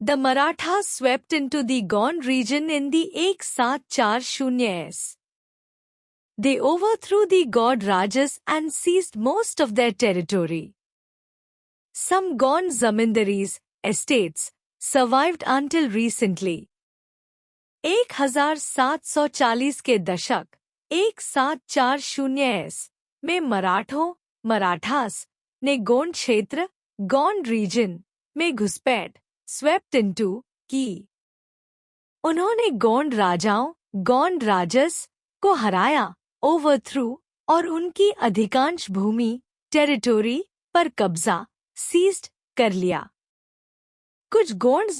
The Marathas swept into the Gond region in the 1740s. They overthrew the Gond Rajas and seized most of their territory. Some Gond zamindaries estates survived until recently. 1740 के दशक 1740s में मराठास ने गोंड क्षेत्र गोंड रीजन में घुसपैठ स्वेप्ट इनटू की। उन्होंने गोंड राजस को हराया, ओवरथ्रू, और उनकी अधिकांश भूमि टेरिटोरी पर कब्जा सीज्ड कर लिया। कुछ गोंड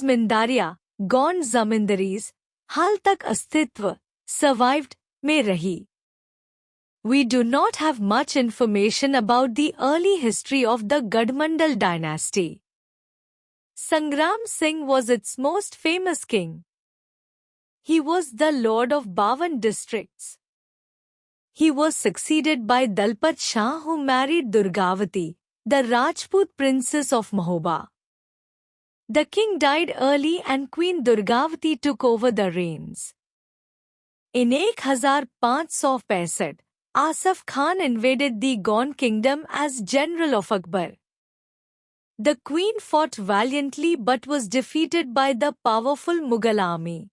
जमींदारीज हाल तक अस्तित्व सर्वाइव्ड में रही। We do not have much information about the early history of the Gadmandal dynasty. Sangram Singh was its most famous king. He was the lord of 52 districts. He was succeeded by Dalpat Shah, who married Durgavati, the Rajput princess of Mahoba. The king died early and Queen Durgavati took over the reins. In 1565, Asaf Khan invaded the Gond kingdom as general of Akbar. The queen fought valiantly but was defeated by the powerful Mughal army.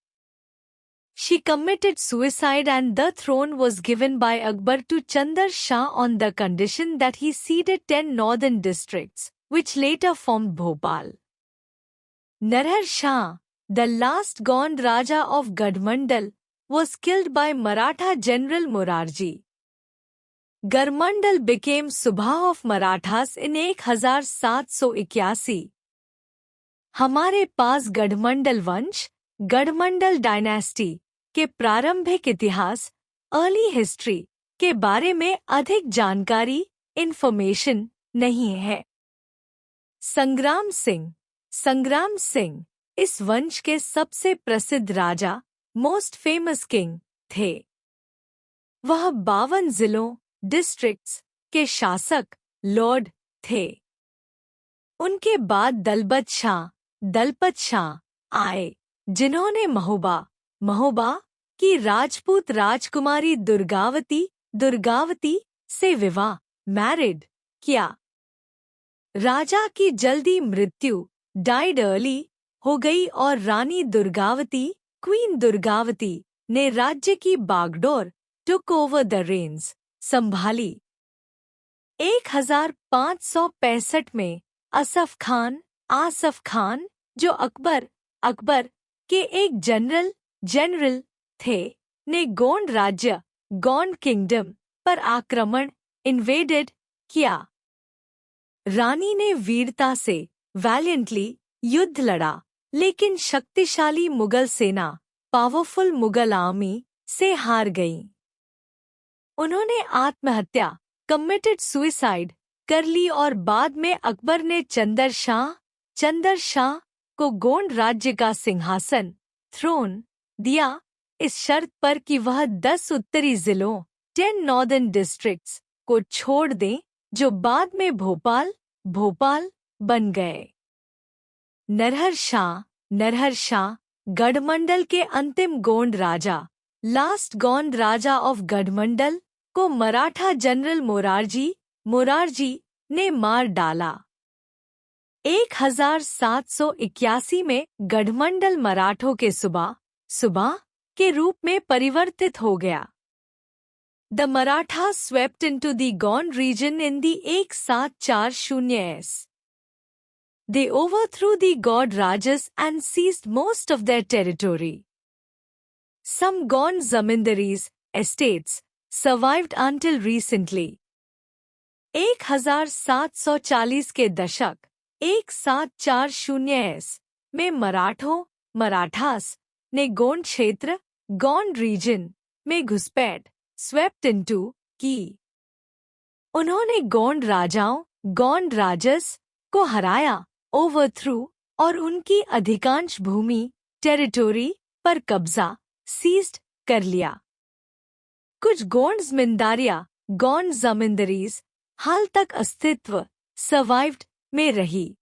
She committed suicide and the throne was given by Akbar to Chandar Shah on the condition that he ceded 10 northern districts, which later formed Bhopal. Narhar Shah, the last Gond Raja of Gadmandal, was killed by Maratha general Morarji. Garmandal became Subha of Marathas in 1781. हमारे पास गढ़मंडल वंश, गढ़मंडल डायनेस्टी के प्रारंभिक इतिहास, अर्ली हिस्ट्री के बारे में अधिक जानकारी, इंफॉर्मेशन नहीं है। संग्राम सिंह इस वंश के सबसे प्रसिद्ध राजा, मोस्ट फेमस किंग थे। वह 52 जिलों, डिस्ट्रिक्ट्स के शासक, लॉर्ड थे। उनके बाद दलपत शाह आए, जिन्होंने महोबा की राजपूत राजकुमारी दुर्गावती से विवाह मैरिड किया। राजा की जल्दी मृत्यु डाइड अर्ली हो गई और रानी क्वीन दुर्गावती ने राज्य की बागडोर टुक ओवर द रेन्स संभाली। 1565 में आसफ खान जो अकबर के एक जनरल थे, ने गोंड किंगडम पर आक्रमण इन्वेडेड किया। रानी ने वीरता से वैलियंटली युद्ध लड़ा, लेकिन शक्तिशाली मुगल सेना पावरफुल मुगल आर्मी से हार गई। उन्होंने आत्महत्या कमिटेड सुइसाइड कर ली और बाद में अकबर ने चंदर शाह को गोंड राज्य का सिंहासन थ्रोन दिया, इस शर्त पर कि वह 10 उत्तरी जिलों 10 नॉर्दर्न डिस्ट्रिक्ट्स को छोड़ दें, जो बाद में भोपाल बन गए। नरहर शाह गढ़मंडल के अंतिम गोंड राजा, लास्ट गोंड राजा ऑफ गढ़मंडल को मराठा जनरल मोरारजी ने मार डाला। 1781 में गढ़मंडल मराठों के सुबा के रूप में परिवर्तित हो गया। The Maratha swept into the Gond region in the 1740s. They overthrew the Gaud Rajas and seized most of their territory. Some Gond zamindaries estates survived until recently. 1740 के दशक 1740s में मराठास ने गोंड क्षेत्र गोंड रीजन में घुसपैठ स्वेप्ट इनटू की। उन्होंने गोंड राजस को हराया, ओवरथ्रू, और उनकी अधिकांश भूमि टेरिटोरी पर कब्जा सीज्ड कर लिया। कुछ गोंड जमींदारियां हाल तक अस्तित्व सर्वाइव्ड में रही।